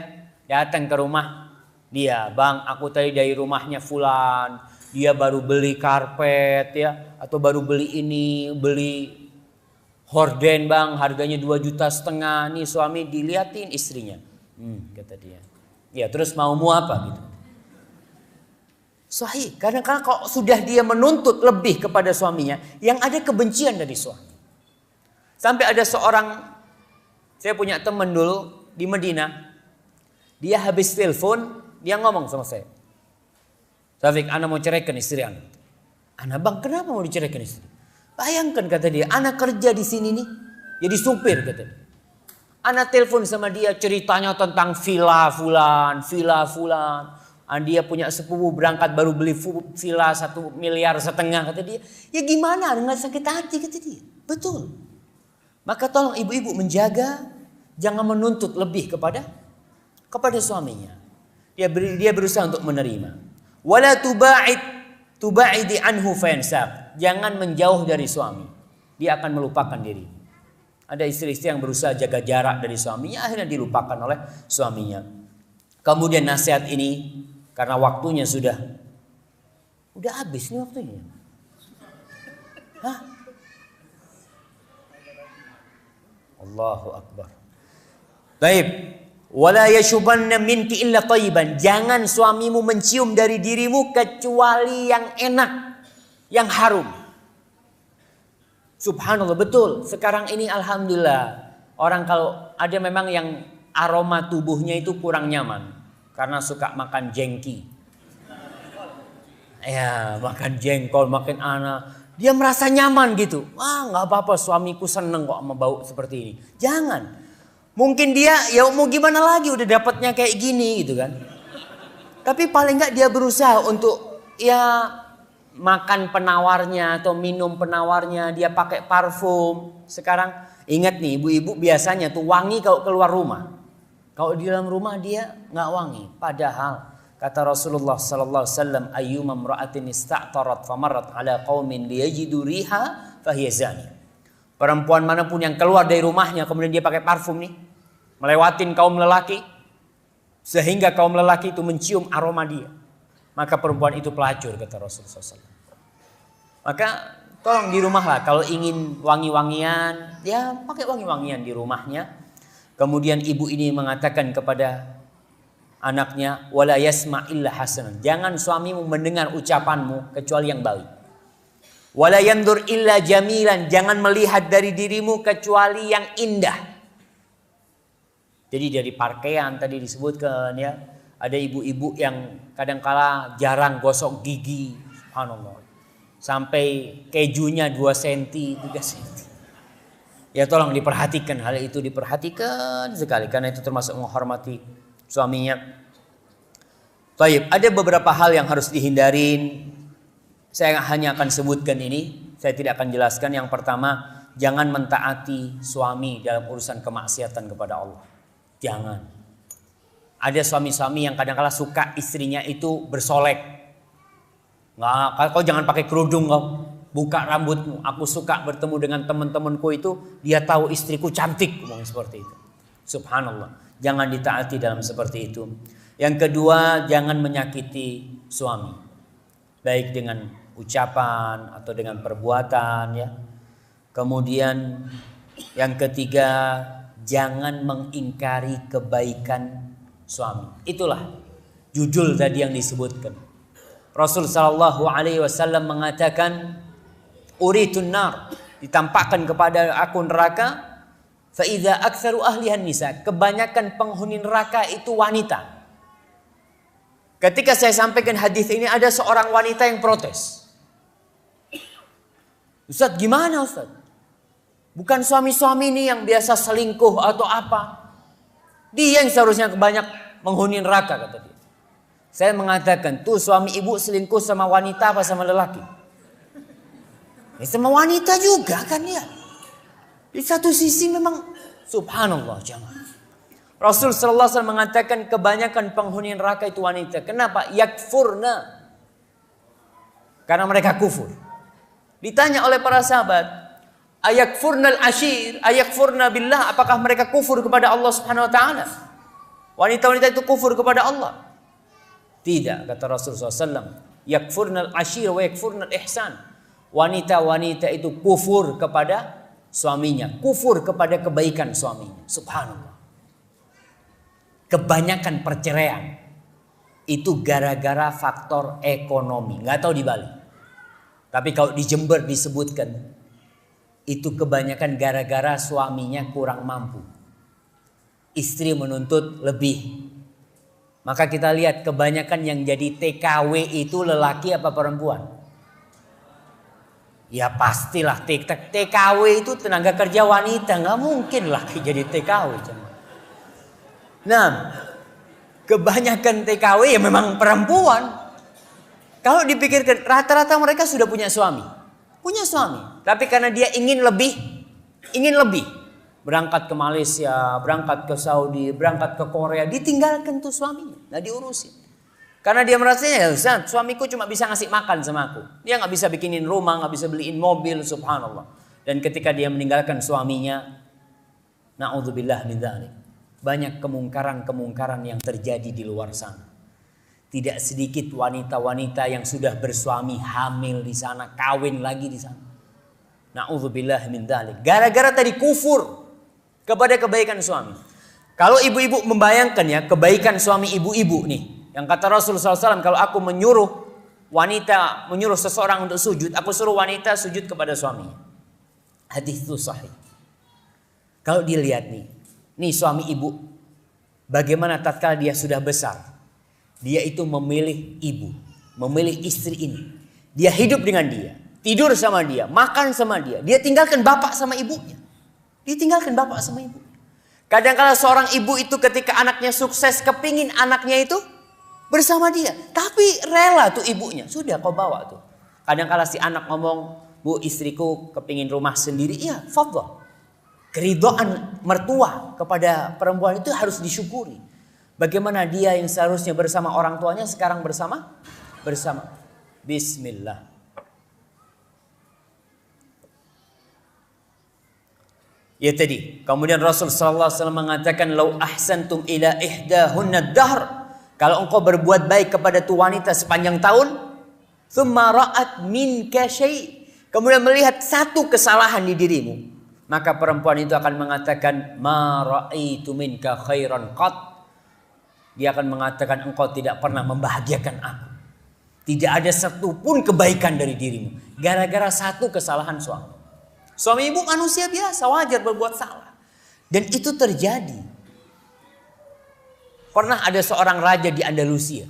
datang ke rumah dia, bang, aku tadi dari rumahnya fulan, dia baru beli karpet ya, atau baru beli ini, beli horden bang, harganya 2,5 juta. Nih suami diliatin istrinya, kata dia. Ya terus maumu apa gitu? Sahih, kadang-kadang kalau sudah dia menuntut lebih kepada suaminya, yang ada kebencian dari suami. Sampai ada seorang, saya punya teman dulu di Madinah, dia habis telepon, dia ngomong sama saya, Taufik, ana mau ceraikan istri ana. Ana, bang, kenapa mau diceraikan istri? Bayangkan, kata dia, ana kerja di sini nih, jadi supir, kata dia. Ana telepon sama dia, ceritanya tentang villa fulan. Dia punya sepupu berangkat baru beli villa 1,5 miliar, kata dia. Ya gimana, nggak sakit hati, kata dia. Betul. Maka tolong ibu-ibu menjaga, jangan menuntut lebih kepada suaminya. Dia berusaha untuk menerima. Wala tubaidi anhu fayansab. Jangan menjauh dari suami. Dia akan melupakan diri. Ada istri-istri yang berusaha jaga jarak dari suaminya, akhirnya dilupakan oleh suaminya. Kemudian nasihat ini, karena waktunya sudah habis nih waktunya. Hah? Allahu Akbar. Baik. Wala yashubanna minki illa thayyiban. Jangan suamimu mencium dari dirimu kecuali yang enak, yang harum. Subhanallah, betul. Sekarang ini alhamdulillah, orang kalau ada memang yang aroma tubuhnya itu kurang nyaman karena suka makan jengki. Ya, makan jengkol, makan anak. Dia merasa nyaman gitu. Wah, nggak apa-apa, suamiku seneng kok sama bau seperti ini. Jangan. Mungkin dia ya mau gimana lagi, udah dapatnya kayak gini gitu kan. Tapi paling nggak dia berusaha untuk ya makan penawarnya atau minum penawarnya, dia pakai parfum. Sekarang ingat nih, ibu-ibu biasanya tuh wangi kalau keluar rumah. Kalau di dalam rumah dia nggak wangi. Padahal kata Rasulullah sallallahu alaihi wasallam, ayyuma imra'atin ista'tarat famarrat ala qaumin liyajidu riha fahiya zani. Perempuan manapun yang keluar dari rumahnya kemudian dia pakai parfum nih, melewatin kaum lelaki sehingga kaum lelaki itu mencium aroma dia, maka perempuan itu pelacur, kata Rasulullah SAW. Maka tolong di rumah lah, kalau ingin wangi-wangian ya pakai wangi-wangian di rumahnya. Kemudian ibu ini mengatakan kepada anaknya, wala yasma illa hasanan. Jangan suamimu mendengar ucapanmu kecuali yang baik. Wala yandur illa jamilan. Jangan melihat dari dirimu kecuali yang indah. Jadi dari pakaian tadi disebutkan ya, ada ibu-ibu yang kadangkala jarang gosok gigi, subhanallah, sampai kejunya 2 cm, 3 cm. Ya tolong diperhatikan, hal itu diperhatikan sekali, karena itu termasuk menghormati suaminya. Baik, ada beberapa hal yang harus dihindarin. Saya hanya akan sebutkan ini, saya tidak akan jelaskan. Yang pertama, jangan mentaati suami dalam urusan kemaksiatan kepada Allah. Jangan. Ada suami-suami yang kadang-kala suka istrinya itu bersolek. Nggak, kau jangan pakai kerudung kau, buka rambutmu. Aku suka bertemu dengan teman-temanku itu, dia tahu istriku cantik, ngomong seperti itu. Subhanallah. Jangan ditaati dalam seperti itu. Yang kedua, jangan menyakiti suami. Baik dengan ucapan atau dengan perbuatan ya. Kemudian yang ketiga, jangan mengingkari kebaikan suami. Itulah judul tadi yang disebutkan. Rasul sallallahu alaihi wasallam mengatakan, uritun nar, ditampakkan kepada aku neraka, fa idza aktsaru ahlihan nisa, kebanyakan penghuni neraka itu wanita. Ketika saya sampaikan hadis ini, ada seorang wanita yang protes. Ustaz, gimana Ustaz? Bukan suami-suami ini yang biasa selingkuh atau apa? Dia yang seharusnya kebanyak penghuni neraka, kata dia. Saya mengatakan, tuh suami ibu selingkuh sama wanita apa sama lelaki? Ya, sama wanita juga kan ya. Di satu sisi memang subhanallah, jangan. Rasul sallallahu alaihi wasallam mengatakan kebanyakan penghuni neraka itu wanita. Kenapa? Yakfurna. Karena mereka kufur. Ditanya oleh para sahabat, ayakfurnal ashir, ayakfurna billah, apakah mereka kufur kepada Allah Subhanahu wa taala? Wanita-wanita itu kufur kepada Allah? Tidak, kata Rasul sallallahu alaihi wasallam. Yakfurnal ashir wa yakfurnal ihsan. Wanita-wanita itu kufur kepada suaminya, kufur kepada kebaikan suaminya. Subhanallah. Kebanyakan perceraian itu gara-gara faktor ekonomi. Nggak tahu di Bali. Tapi kalau di Jember disebutkan, itu kebanyakan gara-gara suaminya kurang mampu. Istri menuntut lebih. Maka kita lihat kebanyakan yang jadi TKW itu lelaki apa perempuan? Ya pastilah TKW itu tenaga kerja wanita. Nggak mungkin laki jadi TKW. Nah, kebanyakan TKW ya memang perempuan. Kalau dipikirkan, rata-rata mereka sudah punya suami. Punya suami. Tapi karena dia ingin lebih. Berangkat ke Malaysia, berangkat ke Saudi, berangkat ke Korea. Ditinggalkan tuh suaminya. Nggak diurusin. Karena dia merasa, ya suamiku cuma bisa ngasih makan sama aku. Dia nggak bisa bikinin rumah, nggak bisa beliin mobil, subhanallah. Dan ketika dia meninggalkan suaminya, na'udzubillah min dzalik. Banyak kemungkaran-kemungkaran yang terjadi di luar sana. Tidak sedikit wanita-wanita yang sudah bersuami hamil di sana, kawin lagi di sana. Na'udzubillah min dzalik. Gara-gara tadi kufur kepada kebaikan suami. Kalau ibu-ibu membayangkan ya kebaikan suami ibu-ibu nih, yang kata Rasulullah SAW, kalau aku menyuruh seseorang untuk sujud, aku suruh wanita sujud kepada suaminya. Hadis itu sahih. Kalau dilihat nih suami ibu, bagaimana tatkala dia sudah besar, dia itu memilih ibu, memilih istri ini. Dia hidup dengan dia, tidur sama dia, makan sama dia. Dia tinggalkan bapak sama ibunya. Kadang-kadang seorang ibu itu ketika anaknya sukses, kepingin anaknya itu bersama dia. Tapi rela tuh ibunya, sudah kau bawa tuh. Kadang-kadang si anak ngomong, bu istriku kepingin rumah sendiri, iya fadhal. Keridhaan mertua kepada perempuan itu harus disyukuri. Bagaimana dia yang seharusnya bersama orang tuanya sekarang bersama. Bismillah. Ya tadi. Kemudian Rasul sallallahu alaihi wasallam mengatakan, "Lau ahsantum ila ihdahunna dahr." Kalau engkau berbuat baik kepada tu wanita sepanjang tahun, thumma ra'at minka syai', kemudian melihat satu kesalahan di dirimu, maka perempuan itu akan mengatakan, ma ra'aitu minka khairan qat. Dia akan mengatakan, engkau tidak pernah membahagiakan aku. Tidak ada satupun kebaikan dari dirimu. Gara-gara satu kesalahan suami. Suami ibu manusia biasa, wajar berbuat salah. Dan itu terjadi. Pernah ada seorang raja di Andalusia.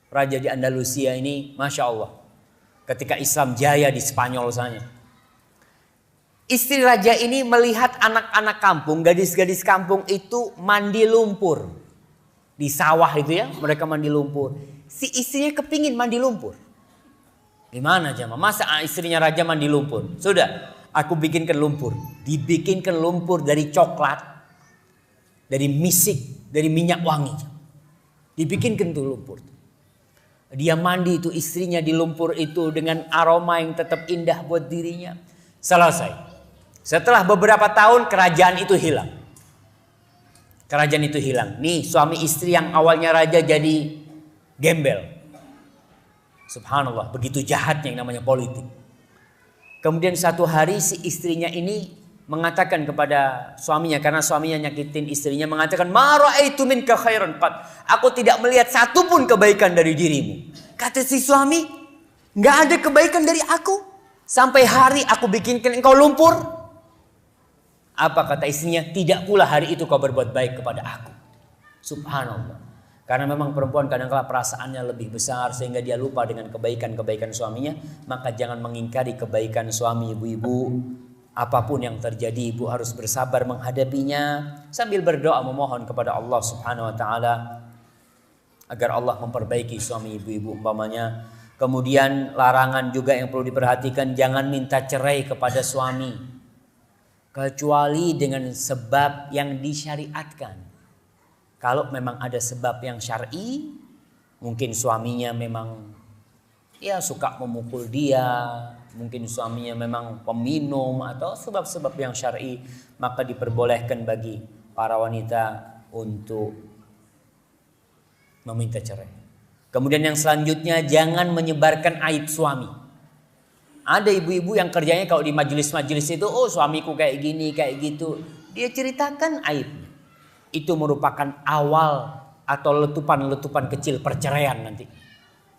Raja di Andalusia ini, Masya Allah. Ketika Islam jaya di Spanyol sana. Istri raja ini melihat anak-anak kampung, gadis-gadis kampung itu mandi lumpur. Di sawah itu ya, mereka mandi lumpur. Si istrinya kepingin mandi lumpur. Gimana jemaah? Masa istrinya raja mandi lumpur? Sudah, aku bikinkan lumpur. Dibikinkan lumpur dari coklat, dari misik, dari minyak wangi. Dibikinkan tuh lumpur. Dia mandi itu istrinya di lumpur itu dengan aroma yang tetap indah buat dirinya. Selesai. Setelah beberapa tahun kerajaan itu hilang. Kerajaan itu hilang. Nih suami istri yang awalnya raja jadi gembel. Subhanallah, begitu jahatnya yang namanya politik. Kemudian satu hari si istrinya ini mengatakan kepada suaminya, karena suaminya nyakitin istrinya, mengatakan, "Ma ra'aitu minka khairan qat." Aku tidak melihat satupun kebaikan dari dirimu. Kata si suami, nggak ada kebaikan dari aku. Sampai hari aku bikinkan engkau lumpur. Apa kata istrinya? Tidak pula hari itu kau berbuat baik kepada aku. Subhanallah. Karena memang perempuan kadang-kala perasaannya lebih besar sehingga dia lupa dengan kebaikan-kebaikan suaminya. Maka jangan mengingkari kebaikan suami ibu-ibu. Apapun yang terjadi, ibu harus bersabar menghadapinya sambil berdoa memohon kepada Allah Subhanahu wa taala agar Allah memperbaiki suami ibu-ibu umpamanya. Kemudian larangan juga yang perlu diperhatikan, jangan minta cerai kepada suami kecuali dengan sebab yang disyariatkan. Kalau memang ada sebab yang syar'i, mungkin suaminya memang ya suka memukul dia, mungkin suaminya memang peminum atau sebab-sebab yang syar'i, maka diperbolehkan bagi para wanita untuk meminta cerai. Kemudian yang selanjutnya, jangan menyebarkan aib suami. Ada ibu-ibu yang kerjanya kalau di majelis-majelis itu, oh suamiku kayak gini, kayak gitu. Dia ceritakan aibnya. Itu merupakan awal atau letupan-letupan kecil perceraian nanti.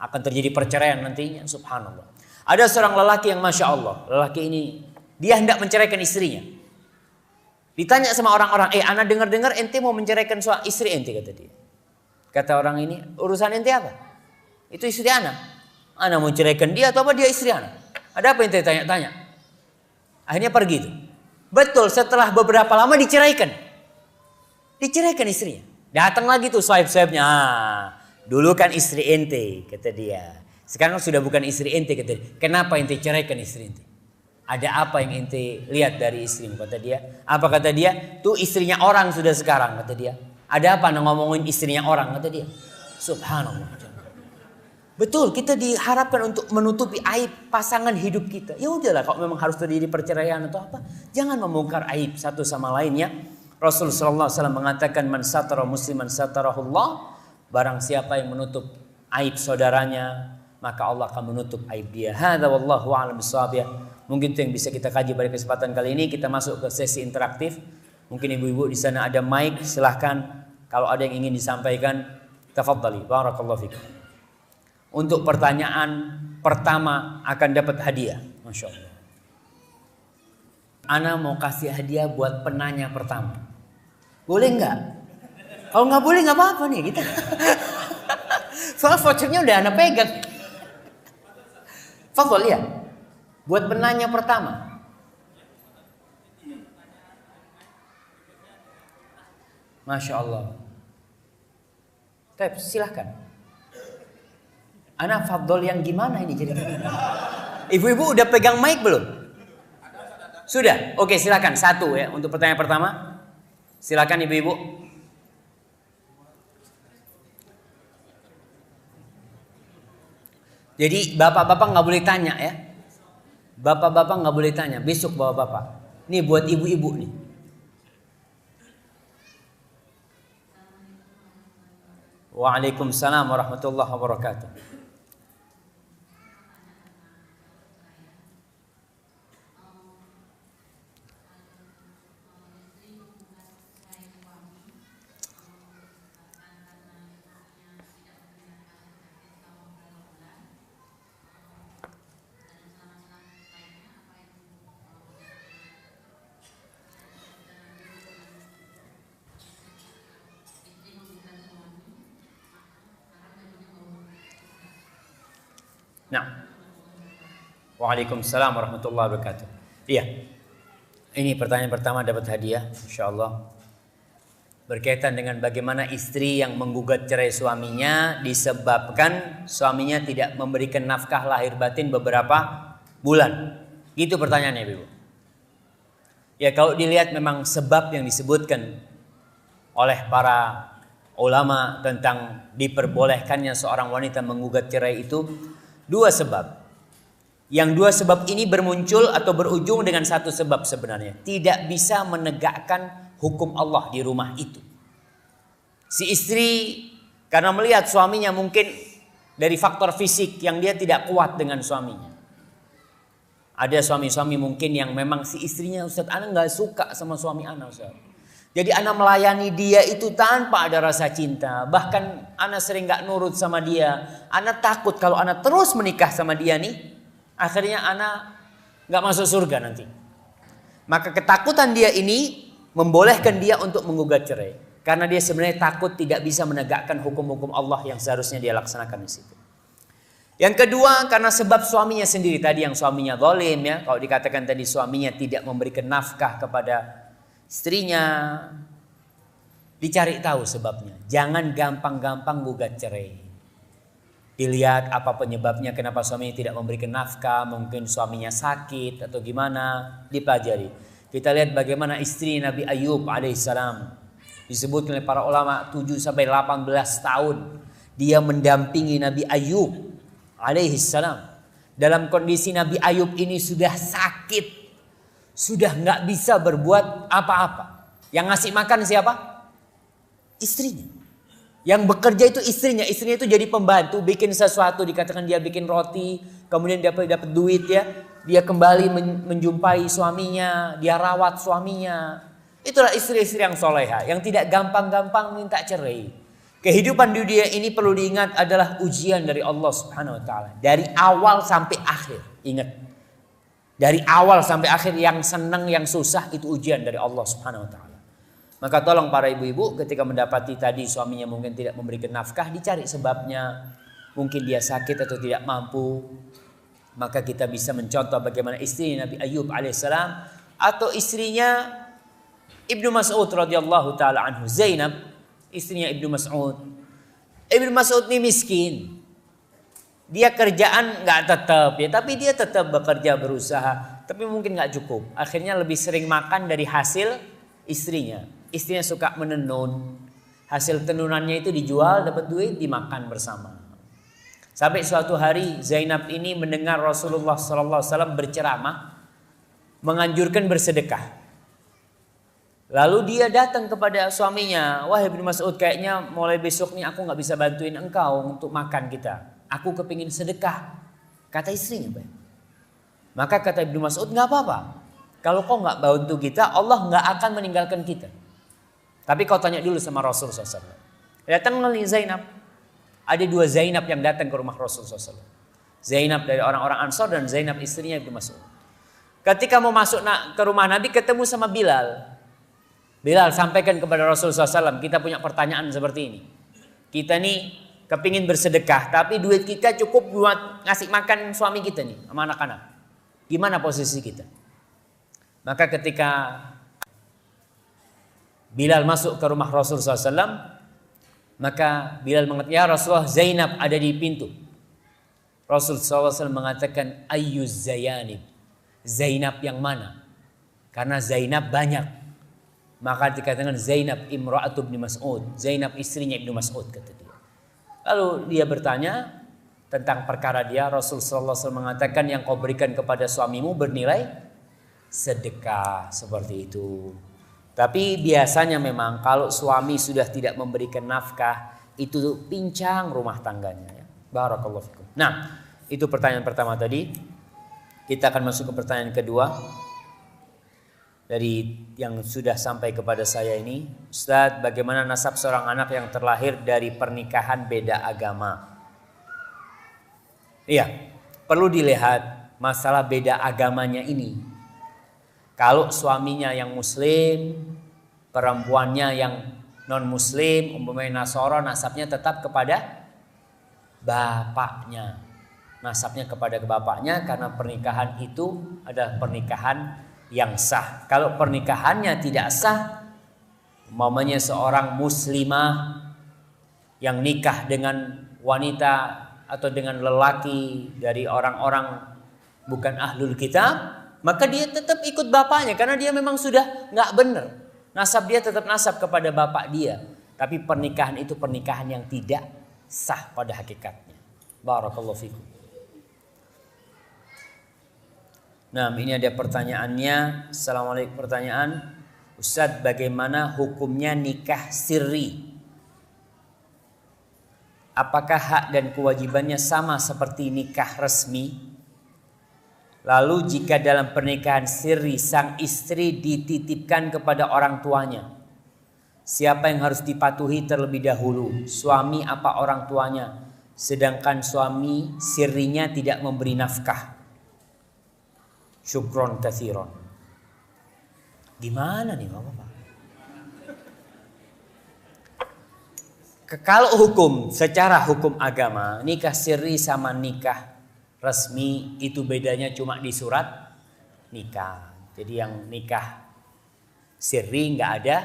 Akan terjadi perceraian nantinya, subhanallah. Ada seorang lelaki yang Masya Allah, lelaki ini, dia hendak menceraikan istrinya. Ditanya sama orang-orang, ana dengar-dengar ente mau menceraikan istri ente, kata dia. Kata orang ini, urusan ente apa? Itu istri ana. Ana mau ceraikan dia atau apa dia istri ana? Ada apa ente tanya-tanya? Akhirnya pergi itu. Betul, setelah beberapa lama diceraikan. Diceraikan istrinya. Datang lagi tuh swipe-swipenya. Dulu kan istri ente, kata dia. Sekarang sudah bukan istri ente, kata dia. Kenapa ente ceraikan istri ente? Ada apa yang ente lihat dari istrimu, kata dia. Apa kata dia? Tuh istrinya orang sudah sekarang, kata dia. Ada apa ngomongin istrinya orang, kata dia. Subhanallah. Betul, kita diharapkan untuk menutupi aib pasangan hidup kita. Ya udahlah, kalau memang harus terjadi perceraian atau apa, jangan membongkar aib satu sama lainnya. Rasulullah sallallahu alaihi wasallam mengatakan, "Man satara musliman satarahullah." Barang siapa yang menutup aib saudaranya, maka Allah akan menutup aib dia. Hadza wallahu a'lam bissawab. Mungkin itu yang bisa kita kaji pada kesempatan kali ini. Kita masuk ke sesi interaktif. Mungkin ibu-ibu di sana ada mic, silahkan kalau ada yang ingin disampaikan, tafadhali. Barakallahu fikum. Untuk pertanyaan pertama akan dapat hadiah. Masya Allah. Ana mau kasih hadiah buat penanya pertama. Boleh nggak? Kalau nggak boleh nggak apa-apa nih kita. Soal vouchernya udah Ana pegang. Fadhol ya. Buat penanya pertama. Masya Allah. Silahkan. Ana fadhol yang gimana ini jadi? Ibu-ibu udah pegang mic belum? Sudah? Oke, silakan. Satu ya untuk pertanyaan pertama. Silakan ibu-ibu. Jadi bapak-bapak nggak boleh tanya ya. Bapak-bapak nggak boleh tanya. Besok bapak-bapak. Nih buat ibu-ibu nih. Waalaikumsalam warahmatullahi wabarakatuh. Nah, waalaikumsalam warahmatullahi wabarakatuh. Iya, ini pertanyaan pertama dapat hadiah, insyaallah. Berkaitan dengan bagaimana istri yang menggugat cerai suaminya disebabkan suaminya tidak memberikan nafkah lahir batin beberapa bulan. Gitu pertanyaannya, Ibu. Ya, kalau dilihat memang sebab yang disebutkan oleh para ulama tentang diperbolehkannya seorang wanita menggugat cerai itu dua sebab. Yang dua sebab ini bermuncul atau berujung dengan satu sebab sebenarnya. Tidak bisa menegakkan hukum Allah di rumah itu. Si istri karena melihat suaminya mungkin dari faktor fisik yang dia tidak kuat dengan suaminya. Ada suami-suami mungkin yang memang si istrinya, Ustaz, ana nggak suka sama suami ana, Ustaz. Jadi ana melayani dia itu tanpa ada rasa cinta. Bahkan ana sering nggak nurut sama dia. Ana takut kalau ana terus menikah sama dia nih, akhirnya ana nggak masuk surga nanti. Maka ketakutan dia ini membolehkan dia untuk menggugat cerai. Karena dia sebenarnya takut tidak bisa menegakkan hukum-hukum Allah yang seharusnya dia laksanakan di situ. Yang kedua, karena sebab suaminya sendiri tadi, yang suaminya zalim ya. Kalau dikatakan tadi suaminya tidak memberikan nafkah kepada istrinya, dicari tahu sebabnya. Jangan gampang-gampang gugat cerai. Dilihat apa penyebabnya, kenapa suaminya tidak memberikan nafkah, mungkin suaminya sakit atau gimana, dipelajari. Kita lihat bagaimana istri Nabi Ayub alaihissalam. Disebut oleh para ulama 7 sampai 18 tahun dia mendampingi Nabi Ayub alaihissalam. Dalam kondisi Nabi Ayub ini sudah sakit, sudah nggak bisa berbuat apa-apa. Yang ngasih makan siapa? Istrinya. Yang bekerja itu istrinya. Istrinya itu jadi pembantu, bikin sesuatu, dikatakan dia bikin roti, kemudian dapat duit ya. Dia kembali menjumpai suaminya, dia rawat suaminya. Itulah istri-istri yang soleha, yang tidak gampang-gampang minta cerai. Kehidupan di dunia ini perlu diingat adalah ujian dari Allah Subhanahu wa taala. Dari awal sampai akhir. Ingat. Dari awal sampai akhir, yang senang, yang susah itu ujian dari Allah Subhanahu wa taala. Maka tolong para ibu-ibu ketika mendapati tadi suaminya mungkin tidak memberikan nafkah, dicari sebabnya. Mungkin dia sakit atau tidak mampu. Maka kita bisa mencontoh bagaimana istri Nabi Ayub alaihissalam atau istrinya Ibnu Mas'ud radhiyallahu taala anhu, Zainab, istrinya Ibnu Mas'ud. Ibnu Mas'ud ini miskin. Dia kerjaan nggak tetap ya, tapi dia tetap bekerja, berusaha, tapi mungkin nggak cukup. Akhirnya lebih sering makan dari hasil istrinya. Istrinya suka menenun. Hasil tenunannya itu dijual, dapat duit, dimakan bersama. Sampai suatu hari Zainab ini mendengar Rasulullah SAW berceramah menganjurkan bersedekah. Lalu dia datang kepada suaminya, wahai Ibnu Mas'ud, kayaknya mulai besok nih aku nggak bisa bantuin engkau untuk makan kita. Aku kepingin sedekah. Kata istrinya, Pak. Maka kata Ibnu Mas'ud, nggak apa-apa. Kalau kau nggak bantu kita, Allah nggak akan meninggalkan kita. Tapi kau tanya dulu sama Rasul SAW. Datang oleh Zainab. Ada 2 Zainab yang datang ke rumah Rasul SAW. Zainab dari orang-orang Ansar dan Zainab istrinya Ibnu Mas'ud. Ketika mau masuk ke rumah Nabi, ketemu sama Bilal. Bilal, sampaikan kepada Rasul SAW, kita punya pertanyaan seperti ini. Kita nih kepingin bersedekah, tapi duit kita cukup buat ngasih makan suami kita nih, sama anak-anak. Gimana posisi kita? Maka ketika Bilal masuk ke rumah Rasul SAW, maka Bilal mengatakan, ya Rasulullah, Zainab ada di pintu. Rasul SAW mengatakan, ayyuz zayanib, Zainab yang mana? Karena Zainab banyak. Maka dikatakan Zainab imra'atu Ibnu Mas'ud, Zainab istrinya Ibnu Mas'ud, kata dia. Lalu dia bertanya tentang perkara dia. Rasul SAW mengatakan, yang kau berikan kepada suamimu bernilai sedekah, seperti itu. Tapi biasanya memang kalau suami sudah tidak memberikan nafkah, itu pincang rumah tangganya ya. Barakallahu fikum. Nah, itu pertanyaan pertama tadi. Kita akan masuk ke pertanyaan kedua. Dari yang sudah sampai kepada saya ini, Ustaz, bagaimana nasab seorang anak yang terlahir dari pernikahan beda agama? Iya, perlu dilihat masalah beda agamanya ini. Kalau suaminya yang muslim, perempuannya yang non muslim, umpamanya Nasara, nasabnya tetap kepada bapaknya. Nasabnya kepada bapaknya karena pernikahan itu adalah pernikahan yang sah. Kalau pernikahannya tidak sah, umpamanya seorang muslimah yang nikah dengan wanita atau dengan lelaki dari orang-orang bukan ahlul kitab, maka dia tetap ikut bapaknya karena dia memang sudah nggak benar. Nasab dia tetap nasab kepada bapak dia. Tapi pernikahan itu pernikahan yang tidak sah pada hakikatnya. Barakallahu fikum. Nah, ini ada pertanyaannya. Assalamualaikum, pertanyaan, Ustadz, bagaimana hukumnya nikah sirri apakah hak dan kewajibannya sama seperti nikah resmi? Lalu jika dalam pernikahan siri sang istri dititipkan kepada orang tuanya, siapa yang harus dipatuhi terlebih dahulu, suami apa orang tuanya? Sedangkan suami sirinya tidak memberi nafkah. Syukron katsiron. Gimana nih Bapak? Kalau hukum, secara hukum agama, nikah siri sama nikah resmi itu bedanya cuma di surat nikah. Jadi yang nikah siri nggak ada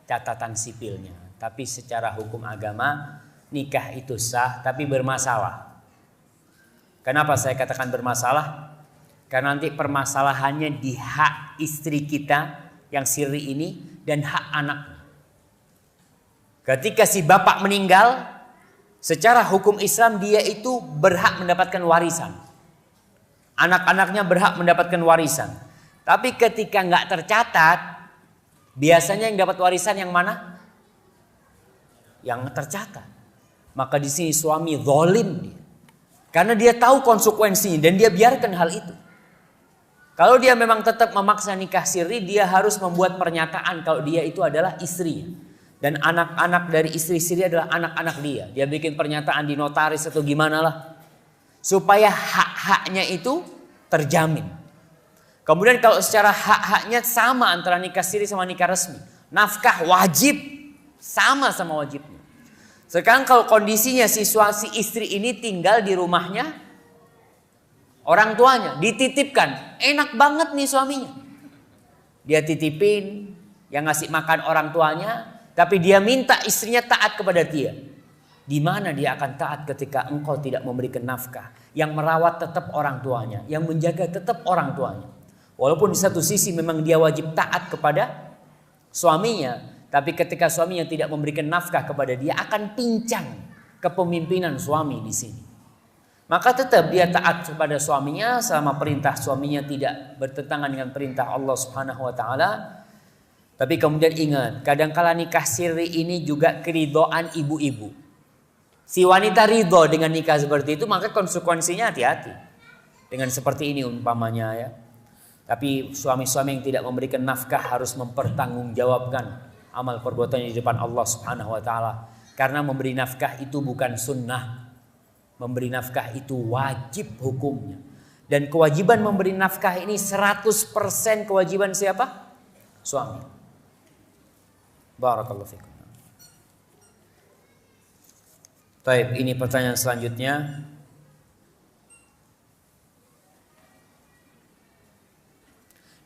catatan sipilnya. Tapi secara hukum agama nikah itu sah tapi bermasalah. Kenapa saya katakan bermasalah? Karena nanti permasalahannya di hak istri kita yang siri ini dan hak anak. Ketika si bapak meninggal, secara hukum Islam dia itu berhak mendapatkan warisan. Anak-anaknya berhak mendapatkan warisan. Tapi ketika nggak tercatat, biasanya yang dapat warisan yang mana? Yang tercatat. Maka di sini suami zalim dia. Karena dia tahu konsekuensinya dan dia biarkan hal itu. Kalau dia memang tetap memaksa nikah siri, dia harus membuat pernyataan kalau dia itu adalah istrinya. Dan anak-anak dari istri-istri adalah anak-anak dia. Dia bikin pernyataan di notaris atau gimana lah. Supaya hak-haknya itu terjamin. Kemudian kalau secara hak-haknya sama antara nikah siri sama nikah resmi. Nafkah wajib sama wajibnya. Sekarang kalau kondisinya si istri ini tinggal di rumahnya orang tuanya. Dititipkan. Enak banget nih suaminya. Dia titipin yang ngasih makan orang tuanya. Tapi dia minta istrinya taat kepada dia. Di mana dia akan taat ketika engkau tidak memberikan nafkah? Yang merawat tetap orang tuanya. Yang menjaga tetap orang tuanya. Walaupun di satu sisi memang dia wajib taat kepada suaminya. Tapi ketika suaminya tidak memberikan nafkah kepada dia, akan pincang kepemimpinan suami di sini. Maka tetap dia taat kepada suaminya selama perintah suaminya tidak bertentangan dengan perintah Allah Subhanahu wa taala. Tapi kemudian ingat, kadangkala nikah siri ini juga keridhaan ibu-ibu. Si wanita ridho dengan nikah seperti itu, maka konsekuensinya hati-hati. Dengan seperti ini umpamanya ya. Tapi suami-suami yang tidak memberikan nafkah harus mempertanggungjawabkan amal perbuatannya di depan Allah Subhanahu wa taala. Karena memberi nafkah itu bukan sunnah. Memberi nafkah itu wajib hukumnya. Dan kewajiban memberi nafkah ini 100% kewajiban siapa? Suami. Barakallahu fikum. Baik, ini pertanyaan selanjutnya.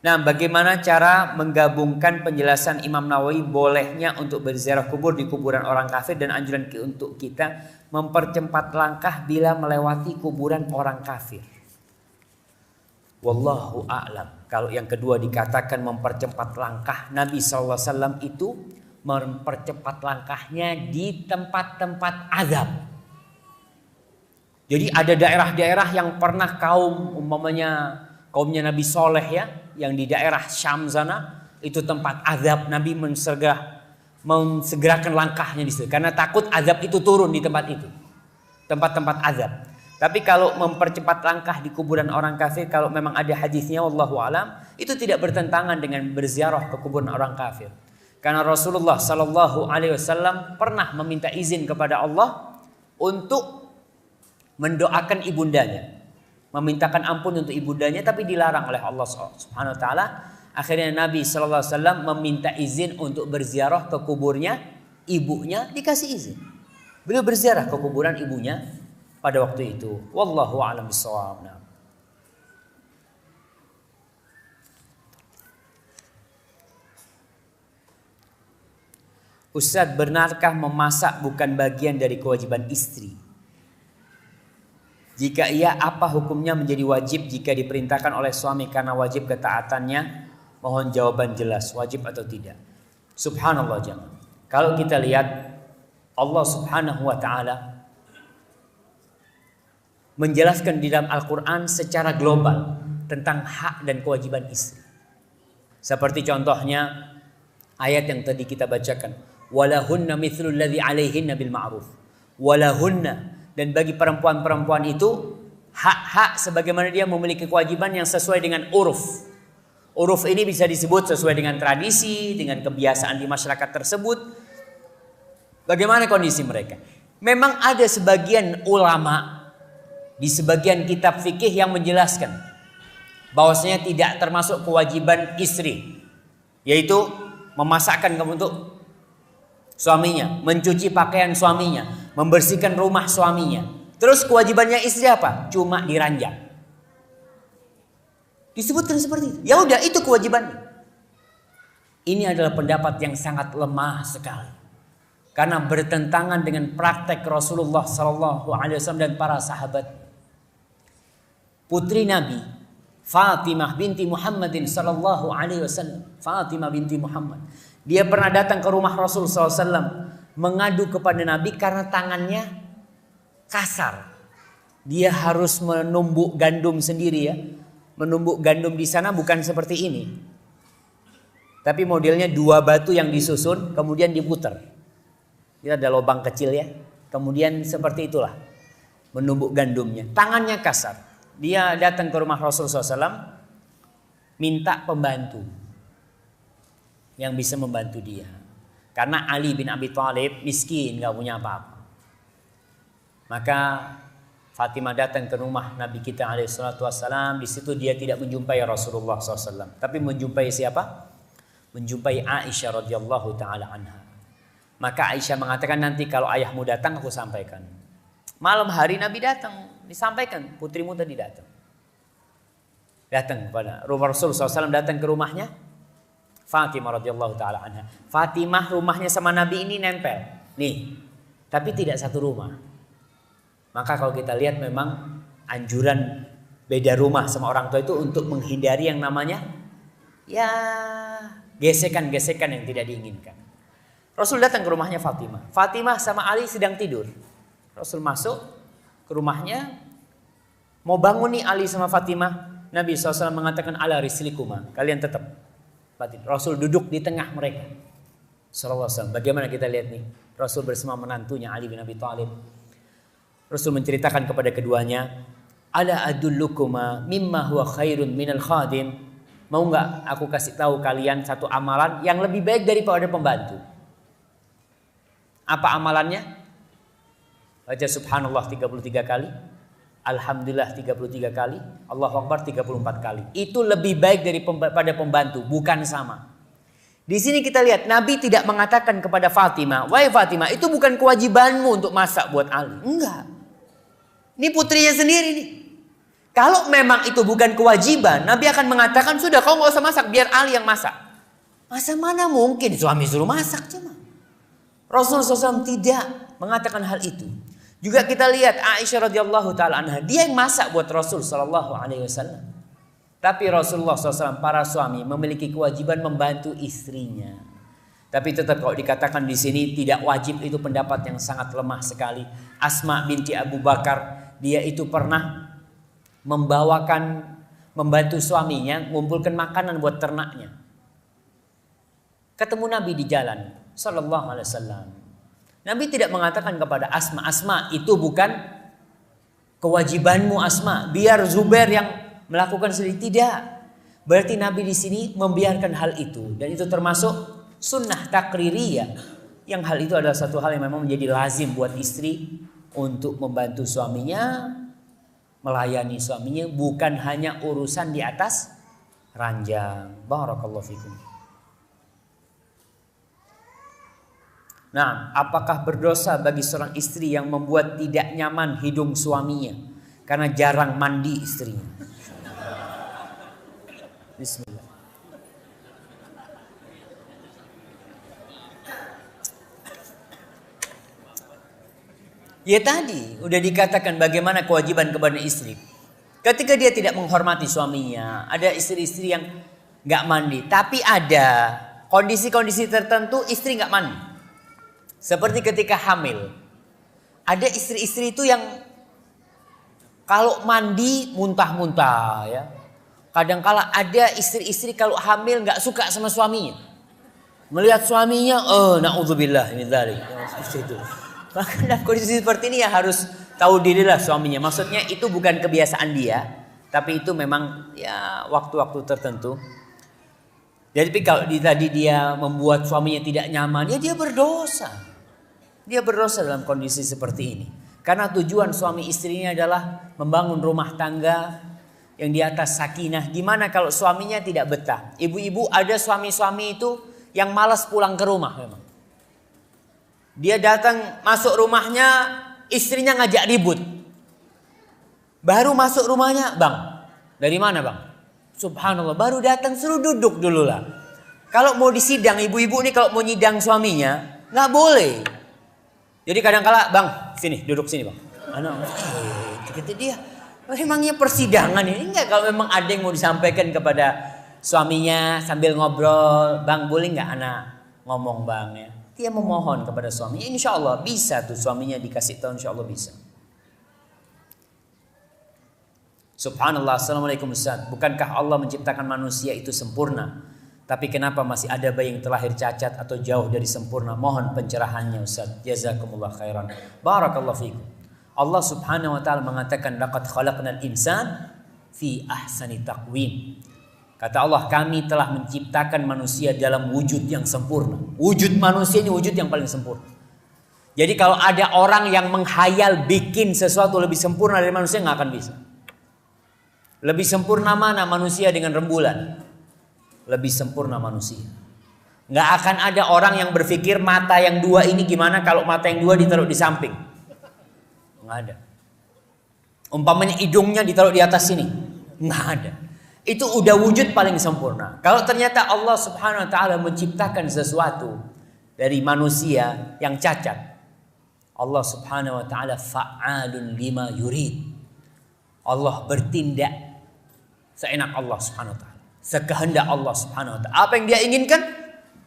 Nah, bagaimana cara menggabungkan penjelasan Imam Nawawi bolehnya untuk berziarah kubur di kuburan orang kafir dan anjuran untuk kita mempercepat langkah bila melewati kuburan orang kafir? Wallahu a'lam. Kalau yang kedua dikatakan mempercepat langkah, Nabi SAW itu mempercepat langkahnya di tempat-tempat azab. Jadi ada daerah-daerah yang pernah kaumnya Nabi Soleh ya, yang di daerah Syam sana, itu tempat azab. Nabi mensegerakan langkahnya di situ karena takut azab itu turun di tempat itu. Tempat-tempat azab. Tapi kalau mempercepat langkah di kuburan orang kafir, kalau memang ada hadisnya wallahu alam, itu tidak bertentangan dengan berziarah ke kuburan orang kafir. Karena Rasulullah sallallahu alaihi wasallam pernah meminta izin kepada Allah untuk mendoakan ibundanya, memintakan ampun untuk ibundanya, tapi dilarang oleh Allah Subhanahu wa taala. Akhirnya Nabi sallallahu alaihi wasallam meminta izin untuk berziarah ke kuburnya ibunya, dikasih izin. Beliau berziarah ke kuburan ibunya pada waktu itu. Wallahu a'lam bishawab. Ustadz, benarkah memasak bukan bagian dari kewajiban istri? Jika iya, apa hukumnya menjadi wajib jika diperintahkan oleh suami karena wajib ketaatannya? Mohon jawaban jelas, wajib atau tidak. Subhanallah jemaah. Kalau kita lihat Allah Subhanahu wa taala menjelaskan di dalam Al-Quran secara global tentang hak dan kewajiban istri. Seperti contohnya ayat yang tadi kita bacakan. Walahunna mithlul ladzi 'alaihinna bil ma'ruf walahunna, dan bagi perempuan-perempuan itu hak-hak sebagaimana dia memiliki kewajiban yang sesuai dengan uruf. Uruf ini bisa disebut sesuai dengan tradisi, dengan kebiasaan di masyarakat tersebut. Bagaimana kondisi mereka? Memang ada sebagian ulama di sebagian kitab fikih yang menjelaskan bahwasanya tidak termasuk kewajiban istri, yaitu memasakkan untuk suaminya, mencuci pakaian suaminya, membersihkan rumah suaminya. Terus kewajibannya istri apa? Cuma diranjang. Disebutkan seperti itu. Ya udah, itu kewajibannya. Ini adalah pendapat yang sangat lemah sekali, karena bertentangan dengan praktek Rasulullah SAW dan para sahabat. Putri Nabi Fatimah binti Muhammadin sallallahu alaihi wasallam, Fatimah binti Muhammad, dia pernah datang ke rumah Rasul SAW mengadu kepada Nabi karena tangannya kasar. Dia harus menumbuk gandum sendiri ya. Menumbuk gandum di sana bukan seperti ini, tapi modelnya 2 batu yang disusun kemudian diputar. Ini ada lubang kecil ya. Kemudian seperti itulah menumbuk gandumnya. Tangannya kasar. Dia datang ke rumah Rasul SAW minta pembantu yang bisa membantu dia. Karena Ali bin Abi Thalib miskin, gak punya apa-apa. Maka Fatimah datang ke rumah Nabi kita alaihissalam. Di situ dia tidak menjumpai Rasulullah SAW, tapi menjumpai siapa? Menjumpai Aisyah radhiyallahu taala anha. Maka Aisyah mengatakan, nanti kalau ayahmu datang aku sampaikan. Malam hari Nabi datang, disampaikan, putrimu tadi datang. Datang kepada rumah Rasul SAW, datang ke rumahnya Fatimah radhiyallahu taala anha. Fatimah rumahnya sama Nabi ini nempel, nih, tapi tidak satu rumah. Maka kalau kita lihat memang anjuran beda rumah sama orang tua itu untuk menghindari yang namanya ya gesekan-gesekan yang tidak diinginkan. Rasul datang ke rumahnya Fatimah. Fatimah sama Ali sedang tidur. Rasul masuk ke rumahnya, mau bangun nih Ali sama Fatimah. Nabi SAW mengatakan ala rislikuma, kalian tetap. Rasul duduk di tengah mereka. Sallallahu alaihi wasallam. Bagaimana kita lihat nih, Rasul bersama menantunya Ali bin Abi Thalib. Rasul menceritakan kepada keduanya, ala adullukuma mimma huwa khairun minal khadim. Mau nggak aku kasih tahu kalian satu amalan yang lebih baik daripada pembantu? Apa amalannya? Baca subhanallah 33 kali, alhamdulillah 33 kali, Allahu akbar 34 kali. Itu lebih baik daripada pembantu, bukan sama. Di sini kita lihat Nabi tidak mengatakan kepada Fatimah, wahai Fatimah, itu bukan kewajibanmu untuk masak buat Ali. Enggak. Ini putrinya sendiri nih. Kalau memang itu bukan kewajiban, Nabi akan mengatakan, sudah kau nggak usah masak, biar Ali yang masak. Masa mana mungkin suami suruh masak cuma. Rasulullah SAW tidak mengatakan hal itu. Juga kita lihat Aisyah radhiyallahu taala anha, dia yang masak buat Rasul sallallahu alaihi wasallam. Tapi Rasulullah SAW para suami memiliki kewajiban membantu istrinya. Tapi tetap kalau dikatakan di sini tidak wajib, itu pendapat yang sangat lemah sekali. Asma binti Abu Bakar, dia itu pernah membantu suaminya mengumpulkan makanan buat ternaknya. Ketemu Nabi di jalan sallallahu alaihi wasallam. Nabi tidak mengatakan kepada Asma, Asma itu bukan kewajibanmu Asma, biar Zubair yang melakukan sendiri. Tidak. Berarti Nabi di sini membiarkan hal itu, dan itu termasuk sunnah takririyah, yang hal itu adalah satu hal yang memang menjadi lazim buat istri untuk membantu suaminya, melayani suaminya, bukan hanya urusan di atas ranjang. Barakallahu fikum. Nah, apakah berdosa bagi seorang istri yang membuat tidak nyaman hidung suaminya karena jarang mandi istrinya? Bismillah. Ya tadi udah dikatakan bagaimana kewajiban kepada istri. Ketika dia tidak menghormati suaminya, ada istri-istri yang nggak mandi, tapi ada kondisi-kondisi tertentu istri nggak mandi. Seperti ketika hamil. Ada istri-istri itu yang kalau mandi muntah-muntah ya. Kadang-kala ada istri-istri kalau hamil nggak suka sama suaminya. Melihat suaminya, na'udzubillah min dzalik. Maka dalam kondisi seperti ini ya harus tahu dirilah suaminya. Maksudnya itu bukan kebiasaan dia, tapi itu memang ya waktu-waktu tertentu. Jadi kalau tadi dia membuat suaminya tidak nyaman, ya dia berdosa. Dia berdosa dalam kondisi seperti ini. Karena tujuan suami istrinya adalah membangun rumah tangga yang di atas sakinah. Gimana kalau suaminya tidak betah? Ibu-ibu, ada suami-suami itu yang malas pulang ke rumah memang. Dia datang masuk rumahnya, istrinya ngajak ribut. Baru masuk rumahnya, bang, dari mana bang? Subhanallah, baru datang suruh duduk dulu lah. Kalau mau disidang, ibu-ibu nih kalau mau nyidang suaminya, nggak boleh. Jadi kadang-kala, bang, sini, duduk sini bang. Anak, kata dia, memangnya persidangan ini enggak, kalau memang ada yang mau disampaikan kepada suaminya sambil ngobrol, bang boleh nggak anak ngomong bang ya? Dia memohon kepada suaminya, insya Allah bisa tuh suaminya dikasih tahu, insya Allah bisa. Subhanallah, assalamualaikum Ustaz. Bukankah Allah menciptakan manusia itu sempurna? Tapi kenapa masih ada bayi yang terlahir cacat atau jauh dari sempurna? Mohon pencerahannya Ustaz. Jazakumullah khairan. Barakallahu fikum. Allah Subhanahu wa taala mengatakan laqad khalaqnal insan fi ahsani taqwim. Kata Allah, kami telah menciptakan manusia dalam wujud yang sempurna. Wujud manusia ini wujud yang paling sempurna. Jadi kalau ada orang yang menghayal bikin sesuatu lebih sempurna dari manusia, nggak akan bisa. Lebih sempurna mana manusia dengan rembulan? Lebih sempurna manusia. Nggak akan ada orang yang berpikir mata yang dua ini gimana kalau mata yang dua ditaruh di samping. Nggak ada. Umpamanya hidungnya ditaruh di atas sini. Nggak ada. Itu udah wujud paling sempurna. Kalau ternyata Allah Subhanahu wa taala menciptakan sesuatu dari manusia yang cacat, Allah Subhanahu wa taala fa'alun lima yurid. Allah bertindak seenak Allah Subhanahu wa taala, sekehendak Allah Subhanahu wa taala. Apa yang dia inginkan,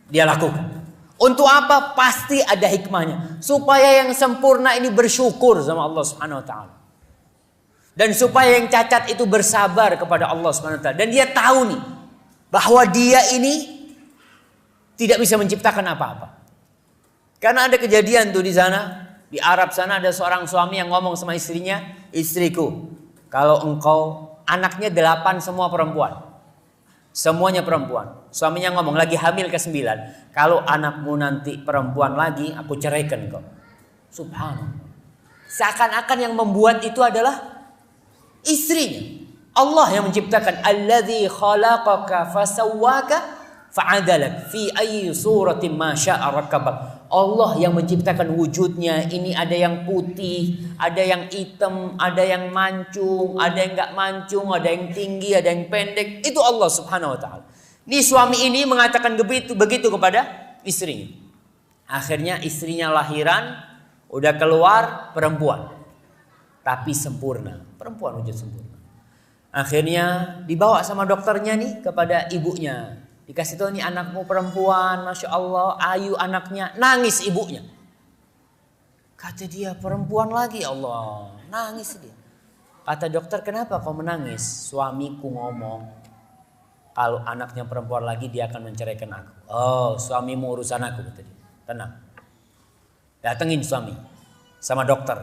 dia lakukan. Untuk apa? Pasti ada hikmahnya. Supaya yang sempurna ini bersyukur sama Allah Subhanahu wa taala. Dan supaya yang cacat itu bersabar kepada Allah Subhanahu wa taala. Dan dia tahu nih bahwa dia ini tidak bisa menciptakan apa-apa. Karena ada kejadian tuh di sana, di Arab sana ada seorang suami yang ngomong sama istrinya, "Istriku, kalau engkau anaknya 8 semua perempuan. Semuanya perempuan." Suaminya ngomong, lagi hamil ke-9. "Kalau anakmu nanti perempuan lagi, aku ceraikan kau." Subhanallah. Seakan-akan yang membuat itu adalah istrinya. Allah yang menciptakan. Alladzi khalaqaka fasawwaka fa'adalak fi ayyi suratin ma syaa rakkabak. Allah yang menciptakan wujudnya. Ini ada yang putih, ada yang hitam, ada yang mancung, ada yang enggak mancung, ada yang tinggi, ada yang pendek. Itu Allah Subhanahu wa taala. Ini suami ini mengatakan begitu kepada istrinya. Akhirnya istrinya lahiran, udah keluar perempuan. Tapi sempurna, perempuan wujud sempurna. Akhirnya dibawa sama dokternya nih kepada ibunya. Dikasih tahu, nih anakmu perempuan, Masya Allah, ayu anaknya. Nangis ibunya. Kata dia, perempuan lagi, Allah. Nangis dia. Kata dokter, kenapa kau menangis? Suamiku ngomong, kalau anaknya perempuan lagi dia akan menceraikan aku. Oh, suamimu urusan aku, kata dia. Tenang. Datengin suami sama dokter.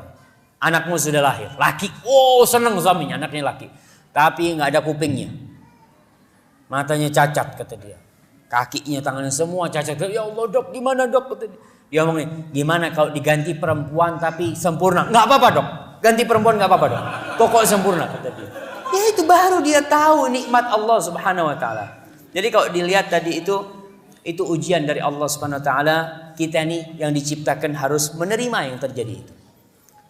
Anakmu sudah lahir, laki. Oh, senang suaminya, anaknya laki. Tapi nggak ada kupingnya. Matanya cacat, kata dia. Kakinya, tangannya semua cacat. Ya Allah dok, gimana dok? Kata dia. Dia ngomong, gimana kalau diganti perempuan tapi sempurna? Nggak apa-apa dok. Ganti perempuan nggak apa-apa dok. Pokok sempurna, kata dia. Ya itu baru dia tahu nikmat Allah Subhanahu wa taala. Jadi kalau dilihat tadi itu ujian dari Allah Subhanahu wa taala. Kita nih yang diciptakan harus menerima yang terjadi itu.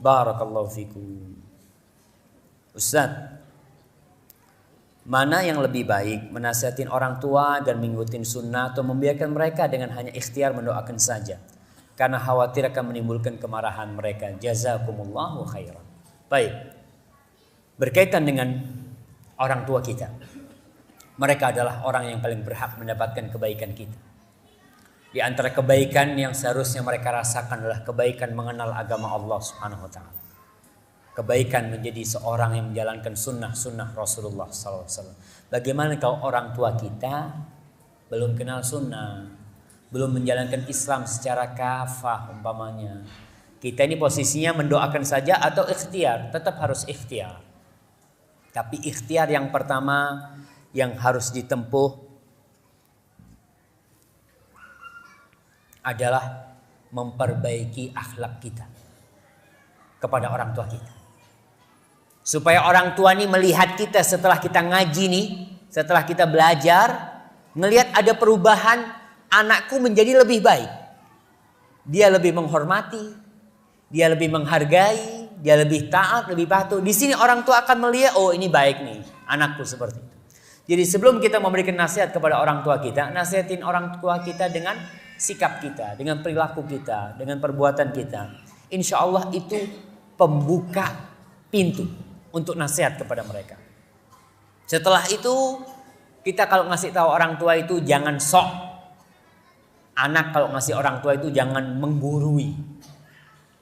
Barakallahu fikum. Ustaz, mana yang lebih baik, menasihatin orang tua dan mengikutin sunnah, atau membiarkan mereka dengan hanya ikhtiar mendoakan saja karena khawatir akan menimbulkan kemarahan mereka? Jazakumullahu khairan. Baik, berkaitan dengan orang tua kita, mereka adalah orang yang paling berhak mendapatkan kebaikan kita. Di antara kebaikan yang seharusnya mereka rasakan adalah kebaikan mengenal agama Allah Subhanahu wa taala. Kebaikan menjadi seorang yang menjalankan sunnah Rasulullah SAW. Bagaimana kalau orang tua kita belum kenal sunnah, belum menjalankan Islam secara kafah umpamanya. Kita ini posisinya mendoakan saja atau ikhtiar? Tetap harus ikhtiar. Tapi ikhtiar yang pertama yang harus ditempuh adalah memperbaiki akhlak kita kepada orang tua kita. Supaya orang tua ini melihat kita setelah kita ngaji nih, setelah kita belajar, ngelihat ada perubahan, anakku menjadi lebih baik. Dia lebih menghormati, dia lebih menghargai, dia lebih taat, lebih patuh. Di sini orang tua akan melihat, oh ini baik nih, anakku seperti itu. Jadi sebelum kita memberikan nasihat kepada orang tua kita, nasihatin orang tua kita dengan sikap kita, dengan perilaku kita, dengan perbuatan kita. Insya Allah itu pembuka pintu untuk nasihat kepada mereka. Setelah itu, kita kalau ngasih tahu orang tua itu jangan sok. Anak kalau ngasih orang tua itu jangan menggurui.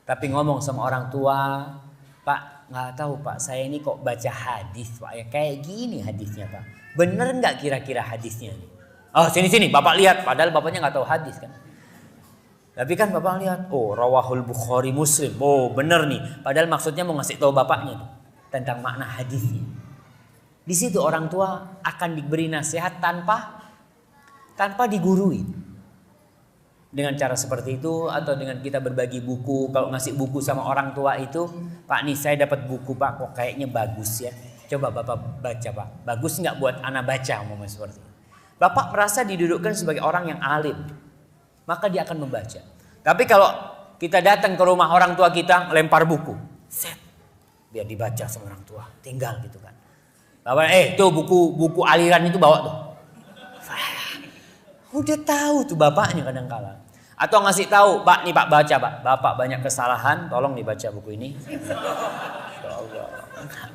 Tapi ngomong sama orang tua, Pak, nggak tahu Pak, saya ini kok baca hadis Pak ya, kayak gini hadisnya Pak. Bener nggak kira-kira hadisnya nih? Oh sini Bapak lihat, padahal bapaknya nggak tahu hadis kan. Tapi kan Bapak lihat, oh rawahul Bukhari Muslim, oh bener nih. Padahal maksudnya mau ngasih tahu bapaknya tuh, tentang makna hadisnya. Di situ orang tua akan diberi nasihat tanpa digurui. Dengan cara seperti itu atau dengan kita berbagi buku. Kalau ngasih buku sama orang tua itu, Pak nih saya dapat buku Pak, kok kayaknya bagus ya. Coba Bapak baca Pak, bagus nggak buat anak baca umumnya seperti itu. Bapak merasa didudukkan sebagai orang yang alim, maka dia akan membaca. Tapi kalau kita datang ke rumah orang tua kita, lempar buku, set, biar dibaca sama orang tua, tinggal gitu kan. Bapak, tuh buku aliran itu bawa tuh. Udah tahu tuh bapaknya kadang-kala. Atau ngasih tahu, Pak nih Pak baca Pak. Bapak banyak kesalahan, tolong dibaca buku ini. Ya Allah,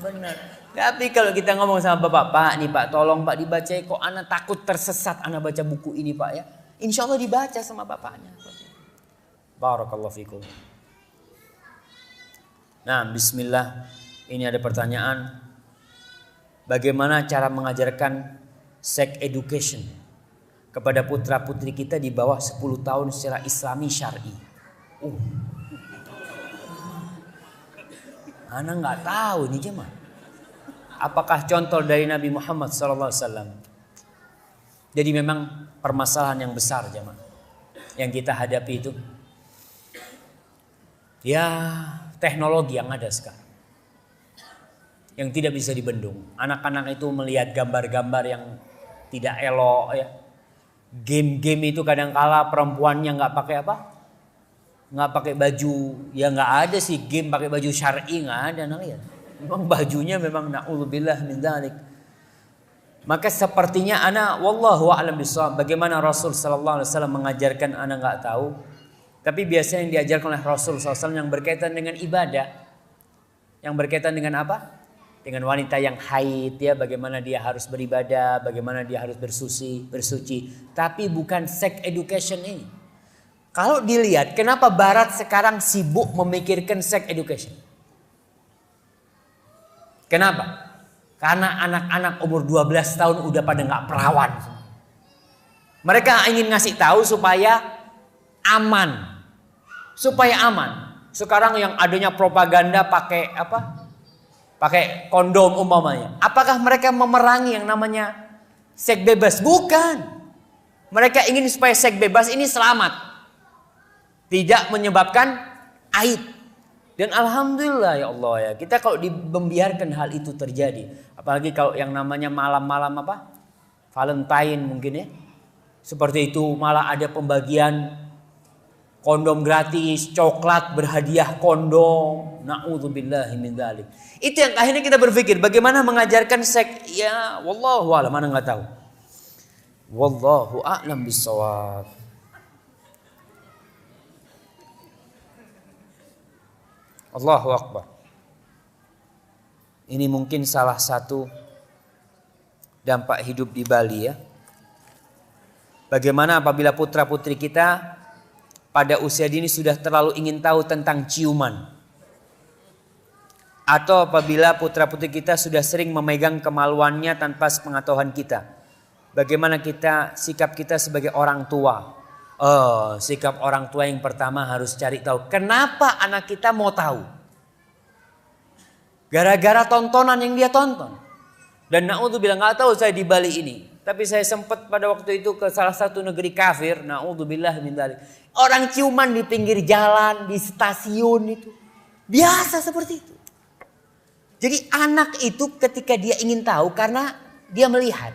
benar. Tapi kalau kita ngomong sama bapak, Pak nih Pak tolong Pak dibaca. Kok anak takut tersesat anak baca buku ini Pak ya. Insya Allah dibaca sama bapaknya. Barakallahu fikum. Nah bismillah, ini ada pertanyaan. Bagaimana cara mengajarkan sex education kepada putra putri kita di bawah 10 tahun secara Islami syar'i? Ana nggak tahu nih jemaah. Apakah contoh dari Nabi Muhammad SAW? Jadi memang permasalahan yang besar jemaah yang kita hadapi itu. Ya teknologi yang ada sekarang. Yang tidak bisa dibendung. Anak-anak itu melihat gambar-gambar yang tidak elok ya. Game-game itu kadang-kala perempuannya nggak pakai apa? Nggak pakai baju. Ya nggak ada sih game pakai baju syar'i, nggak ada ya. Memang bajunya memang na'udzubillah min dzalik. Maka sepertinya ana wallahu a'lam bishawab. Bagaimana Rasul sallallahu alaihi wasallam mengajarkan ana nggak tahu. Tapi biasanya yang diajarkan oleh Rasul sallallahu alaihi wasallam yang berkaitan dengan ibadah. Yang berkaitan dengan apa? Dengan wanita yang haid ya, bagaimana dia harus beribadah, bagaimana dia harus bersuci. Tapi bukan sex education ini. Kalau dilihat kenapa Barat sekarang sibuk memikirkan sex education? Kenapa? Karena anak-anak umur 12 tahun udah pada nggak perawan. Mereka ingin ngasih tahu supaya aman. Supaya aman. Sekarang yang adanya propaganda pakai apa? Pakai kondom umpamanya. Apakah mereka memerangi yang namanya seks bebas? Bukan. Mereka ingin supaya seks bebas ini selamat. Tidak menyebabkan aib. Dan alhamdulillah ya Allah ya. Kita kalau membiarkan hal itu terjadi. Apalagi kalau yang namanya malam-malam apa? Valentine mungkin ya. Seperti itu malah ada pembagian kondom gratis, coklat berhadiah kondom. Na'udzubillahi min dzalik. Itu yang akhirnya kita berpikir bagaimana mengajarkan seks. Ya wallahu a'lam, mana enggak tahu. Wallahu a'lam bissawab. Allahu akbar. Ini mungkin salah satu dampak hidup di Bali ya. Bagaimana apabila putra-putri kita pada usia dini sudah terlalu ingin tahu tentang ciuman. Atau apabila putra-putri kita sudah sering memegang kemaluannya tanpa sepengetahuan kita. Bagaimana sikap kita sebagai orang tua Oh, sikap orang tua yang pertama harus cari tahu. Kenapa anak kita mau tahu? Gara-gara tontonan yang dia tonton. Dan na'udzubillah, nggak tahu saya di Bali ini. Tapi saya sempat pada waktu itu ke salah satu negeri kafir. Na'udzubillah min dzalik. Orang ciuman di pinggir jalan, di stasiun itu. Biasa seperti itu. Jadi anak itu ketika dia ingin tahu karena dia melihat.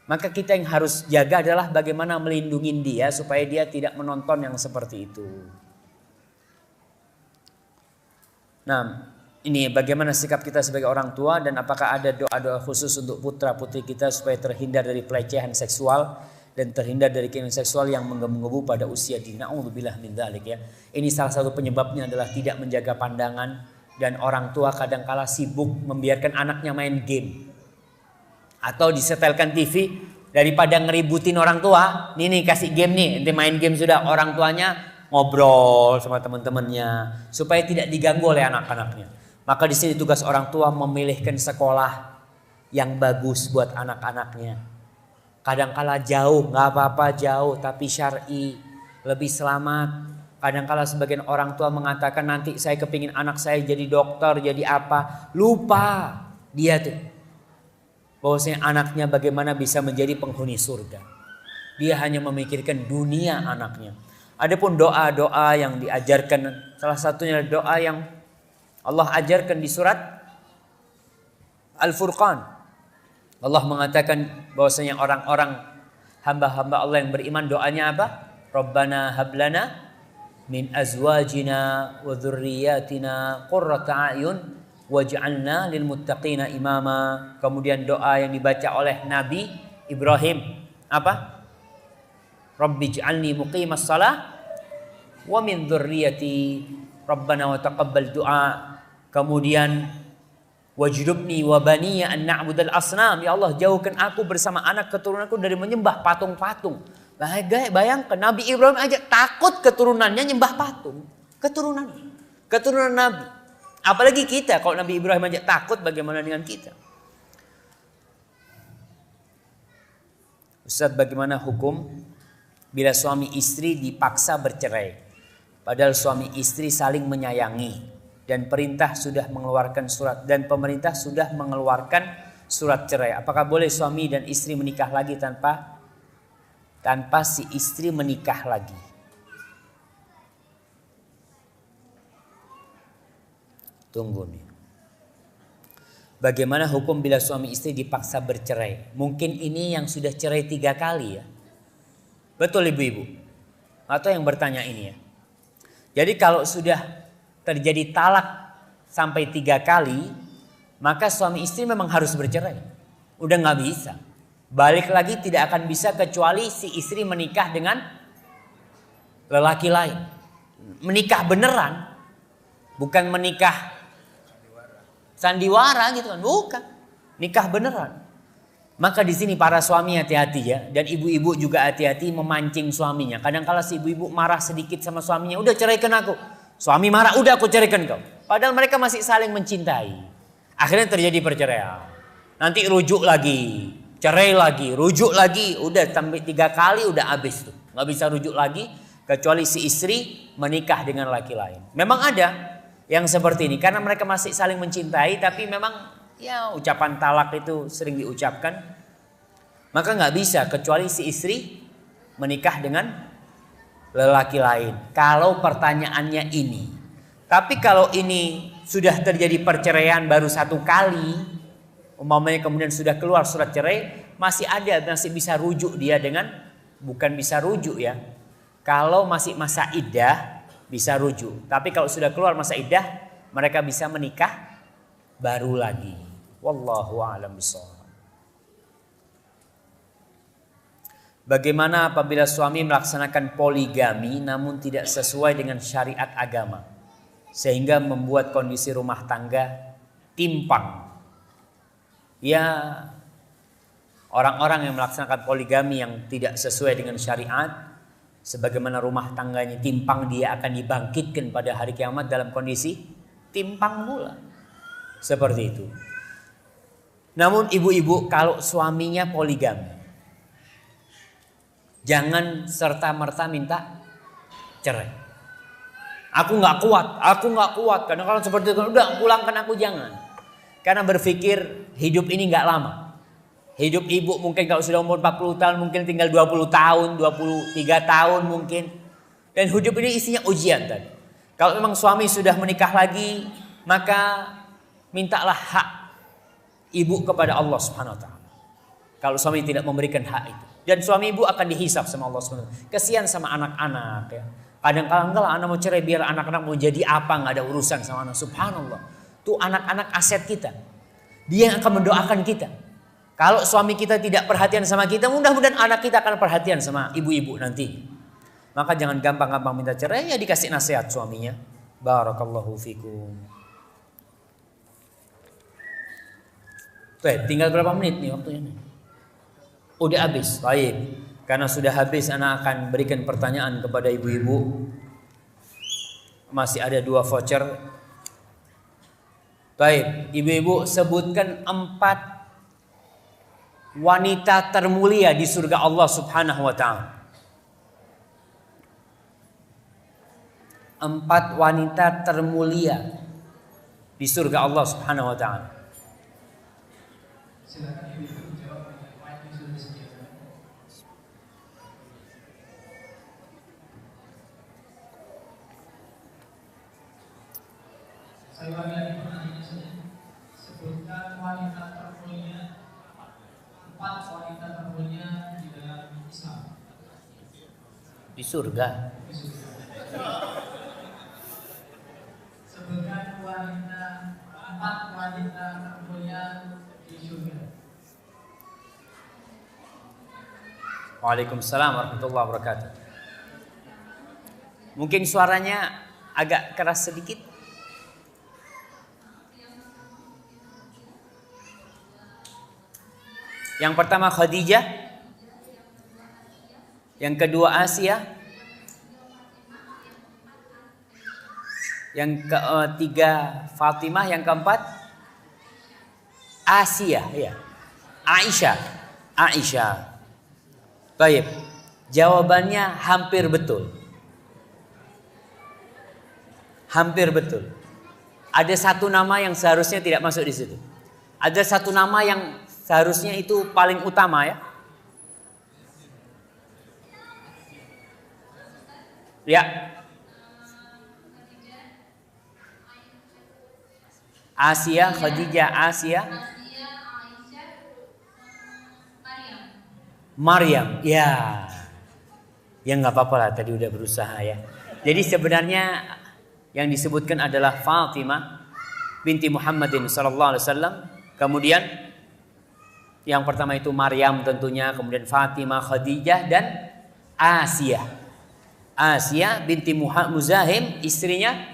Maka kita yang harus jaga adalah bagaimana melindungi dia supaya dia tidak menonton yang seperti itu. Nah, ini bagaimana sikap kita sebagai orang tua dan apakah ada doa-doa khusus untuk putra-putri kita supaya terhindar dari pelecehan seksual dan terhindar dari keinginan seksual yang menggebu-gebu pada usia dini. Na'udzubillah min dzalik ya. Ini salah satu penyebabnya adalah tidak menjaga pandangan dan orang tua kadang-kala sibuk membiarkan anaknya main game. Atau disetelkan TV daripada ngeributin orang tua, nih kasih game nih, nanti main game sudah, orang tuanya ngobrol sama teman-temannya supaya tidak diganggu oleh anak-anaknya. Maka di sini tugas orang tua memilihkan sekolah yang bagus buat anak-anaknya. Kadang-kala jauh, nggak apa-apa jauh, tapi syar'i lebih selamat. Kadang-kala sebagian orang tua mengatakan nanti saya kepingin anak saya jadi dokter, jadi apa, lupa dia tuh. Bahwasanya anaknya bagaimana bisa menjadi penghuni surga. Dia hanya memikirkan dunia anaknya. Adapun doa-doa yang diajarkan, salah satunya doa yang Allah ajarkan di surat Al-Furqan. Allah mengatakan bahwasanya orang-orang hamba-hamba Allah yang beriman doanya apa? Rabbana hablana min azwajina wa dzurriyyatina qurrata a'yun waj'alna lil muttaqina imama. Kemudian doa yang dibaca oleh Nabi Ibrahim apa? Rabbij'alni muqimas shalah wa min dzurriyyati rabbana wa taqabbal du'a. Kemudian wajnubni wa baniya an na'budal asnam. Ya Allah, jauhkan aku bersama anak keturunanku dari menyembah patung-patung. Bayangkan Nabi Ibrahim aja takut keturunannya nyembah patung. Keturunan Nabi. Apalagi kita, kalau Nabi Ibrahim aja takut, bagaimana dengan kita? Ustaz, bagaimana hukum bila suami istri dipaksa bercerai? Padahal suami istri saling menyayangi dan pemerintah sudah mengeluarkan surat cerai. Apakah boleh suami dan istri menikah lagi tanpa si istri menikah lagi? Tunggu nih. Bagaimana hukum bila suami istri dipaksa bercerai? Mungkin ini yang sudah cerai 3 kali ya. Betul ibu-ibu? Atau yang bertanya ini ya. Jadi kalau sudah terjadi talak sampai 3 kali, maka suami istri memang harus bercerai. Udah gak bisa. Balik lagi tidak akan bisa kecuali si istri menikah dengan lelaki lain. Menikah beneran. Bukan menikah sandiwara gitu kan, bukan. Nikah beneran. Maka di sini para suami hati-hati ya, dan ibu-ibu juga hati-hati memancing suaminya. Kadang-kala si ibu-ibu marah sedikit sama suaminya, udah ceraikan aku. Suami marah, udah aku ceraikan kau. Padahal mereka masih saling mencintai. Akhirnya terjadi perceraian. Nanti rujuk lagi, cerai lagi, rujuk lagi, udah sampai 3 kali udah habis tuh. Nggak bisa rujuk lagi kecuali si istri menikah dengan laki lain. Memang ada yang seperti ini karena mereka masih saling mencintai, tapi memang ya ucapan talak itu sering diucapkan. Maka nggak bisa kecuali si istri menikah dengan lelaki lain. Kalau pertanyaannya ini. Tapi kalau ini sudah terjadi perceraian baru 1 kali, umpamanya kemudian sudah keluar surat cerai, masih bisa rujuk dia dengan, bukan bisa rujuk ya. Kalau masih masa iddah bisa rujuk. Tapi kalau sudah keluar masa iddah, mereka bisa menikah baru lagi. Wallahu a'lam bishawab. Bagaimana apabila suami melaksanakan poligami namun tidak sesuai dengan syariat agama, sehingga membuat kondisi rumah tangga timpang? Ya, orang-orang yang melaksanakan poligami yang tidak sesuai dengan syariat, sebagaimana rumah tangganya timpang, dia akan dibangkitkan pada hari kiamat dalam kondisi timpang pula. Seperti itu. Namun ibu-ibu kalau suaminya poligami, Jangan serta-merta minta cerai. Aku nggak kuat. Kadang-kadang seperti itu, udah pulangkan aku, jangan. Karena berpikir hidup ini nggak lama. Hidup ibu mungkin kalau sudah umur 40 tahun mungkin tinggal 20 tahun, 23 tahun mungkin. Dan hidup ini isinya ujian tadi. Kalau memang suami sudah menikah lagi, maka mintalah hak ibu kepada Allah Subhanahu wa taala. Kalau suami tidak memberikan hak itu, dan suami ibu akan dihisap sama Allah Subhanahu wa taala. Kasihan sama anak-anak ya. Kadang-kadang kalau anak mau cerai, biar anak-anak mau jadi apa, nggak ada urusan sama anak. Subhanallah. Tuh anak-anak aset kita. Dia yang akan mendoakan kita. Kalau suami kita tidak perhatian sama kita, mudah-mudahan anak kita akan perhatian sama ibu-ibu nanti. Maka jangan gampang-gampang minta cerai, ya dikasih nasihat suaminya. Barakallahu fikum. Tuh, tinggal berapa menit nih waktunya nih? Udah habis. Baik. Karena sudah habis, anak akan berikan pertanyaan kepada ibu-ibu. Masih ada 2 voucher. Baik, ibu-ibu sebutkan 4 wanita termulia di surga Allah Subhanahu wa taala. 4 wanita termulia di surga Allah Subhanahu wa taala. Silakan ibu jawab dengan mic yang sudah disediakan. Saya ulangi pertanyaannya saja. Sebutkan wanita termulia, 4 wanita termulia di dalam Islam. Di surga. Di surga. Sebutkan 4 wanita termulia di surga. Waalaikumsalam warahmatullahi wabarakatuh. Mungkin suaranya agak keras sedikit. Yang pertama Khadijah, yang kedua Asia, yang ketiga Fatimah, yang keempat Asia, ya. Aisyah. Baik. Jawabannya hampir betul. Hampir betul. Ada 1 nama yang seharusnya tidak masuk di situ. Ada 1 nama yang seharusnya itu paling utama, ya. Ya. Asia, Khadijah, Asia. Maryam. Ya. Ya nggak apa-apa lah, tadi udah berusaha ya. Jadi sebenarnya yang disebutkan adalah Fatimah binti Muhammadin sallallahu alaihi wasallam. Kemudian yang pertama itu Maryam tentunya, kemudian Fatimah, Khadijah dan Asia. Asia binti Muzahim, istrinya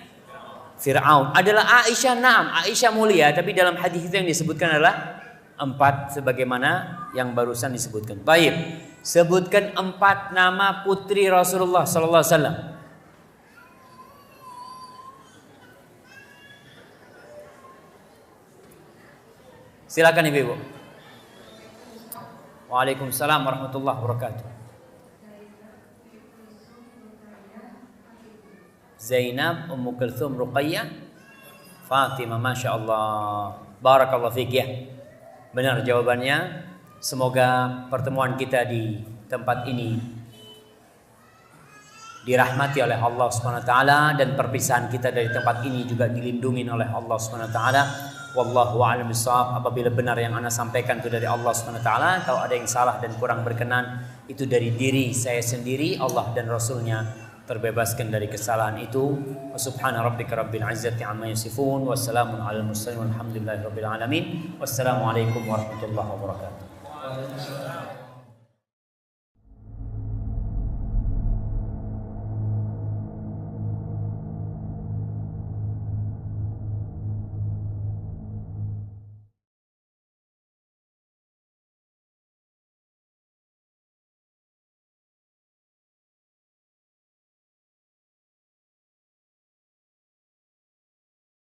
Fir'aun. Adalah Aisyah, naam, Aisyah mulia, tapi dalam hadis itu yang disebutkan adalah 4 sebagaimana yang barusan disebutkan. Baik, sebutkan 4 nama putri Rasulullah sallallahu alaihi wasallam. Silakan ibu-ibu. Waalaikumsalam warahmatullahi wabarakatuh. Zainab, Ummu Kulthum, Ruqayyah, Fatimah, Masya Allah. Barakallahu fiik ya. Benar jawabannya. Semoga pertemuan kita di tempat ini dirahmati oleh Allah Subhanahu wa taala, dan perpisahan kita dari tempat ini juga dilindungi oleh Allah Subhanahu wa taala. Wallahu a'lam bishawab. Apabila benar yang ana sampaikan itu dari Allah Subhanahu wa taala, kalau ada yang salah dan kurang berkenan itu dari diri saya sendiri, Allah dan Rasulnya terbebaskan dari kesalahan itu. Subhana rabbika rabbil izzati amma yasifun, wassalamun alal mursalin walhamdulillahi rabbil alamin. Wassalamualaikum warahmatullahi wabarakatuh.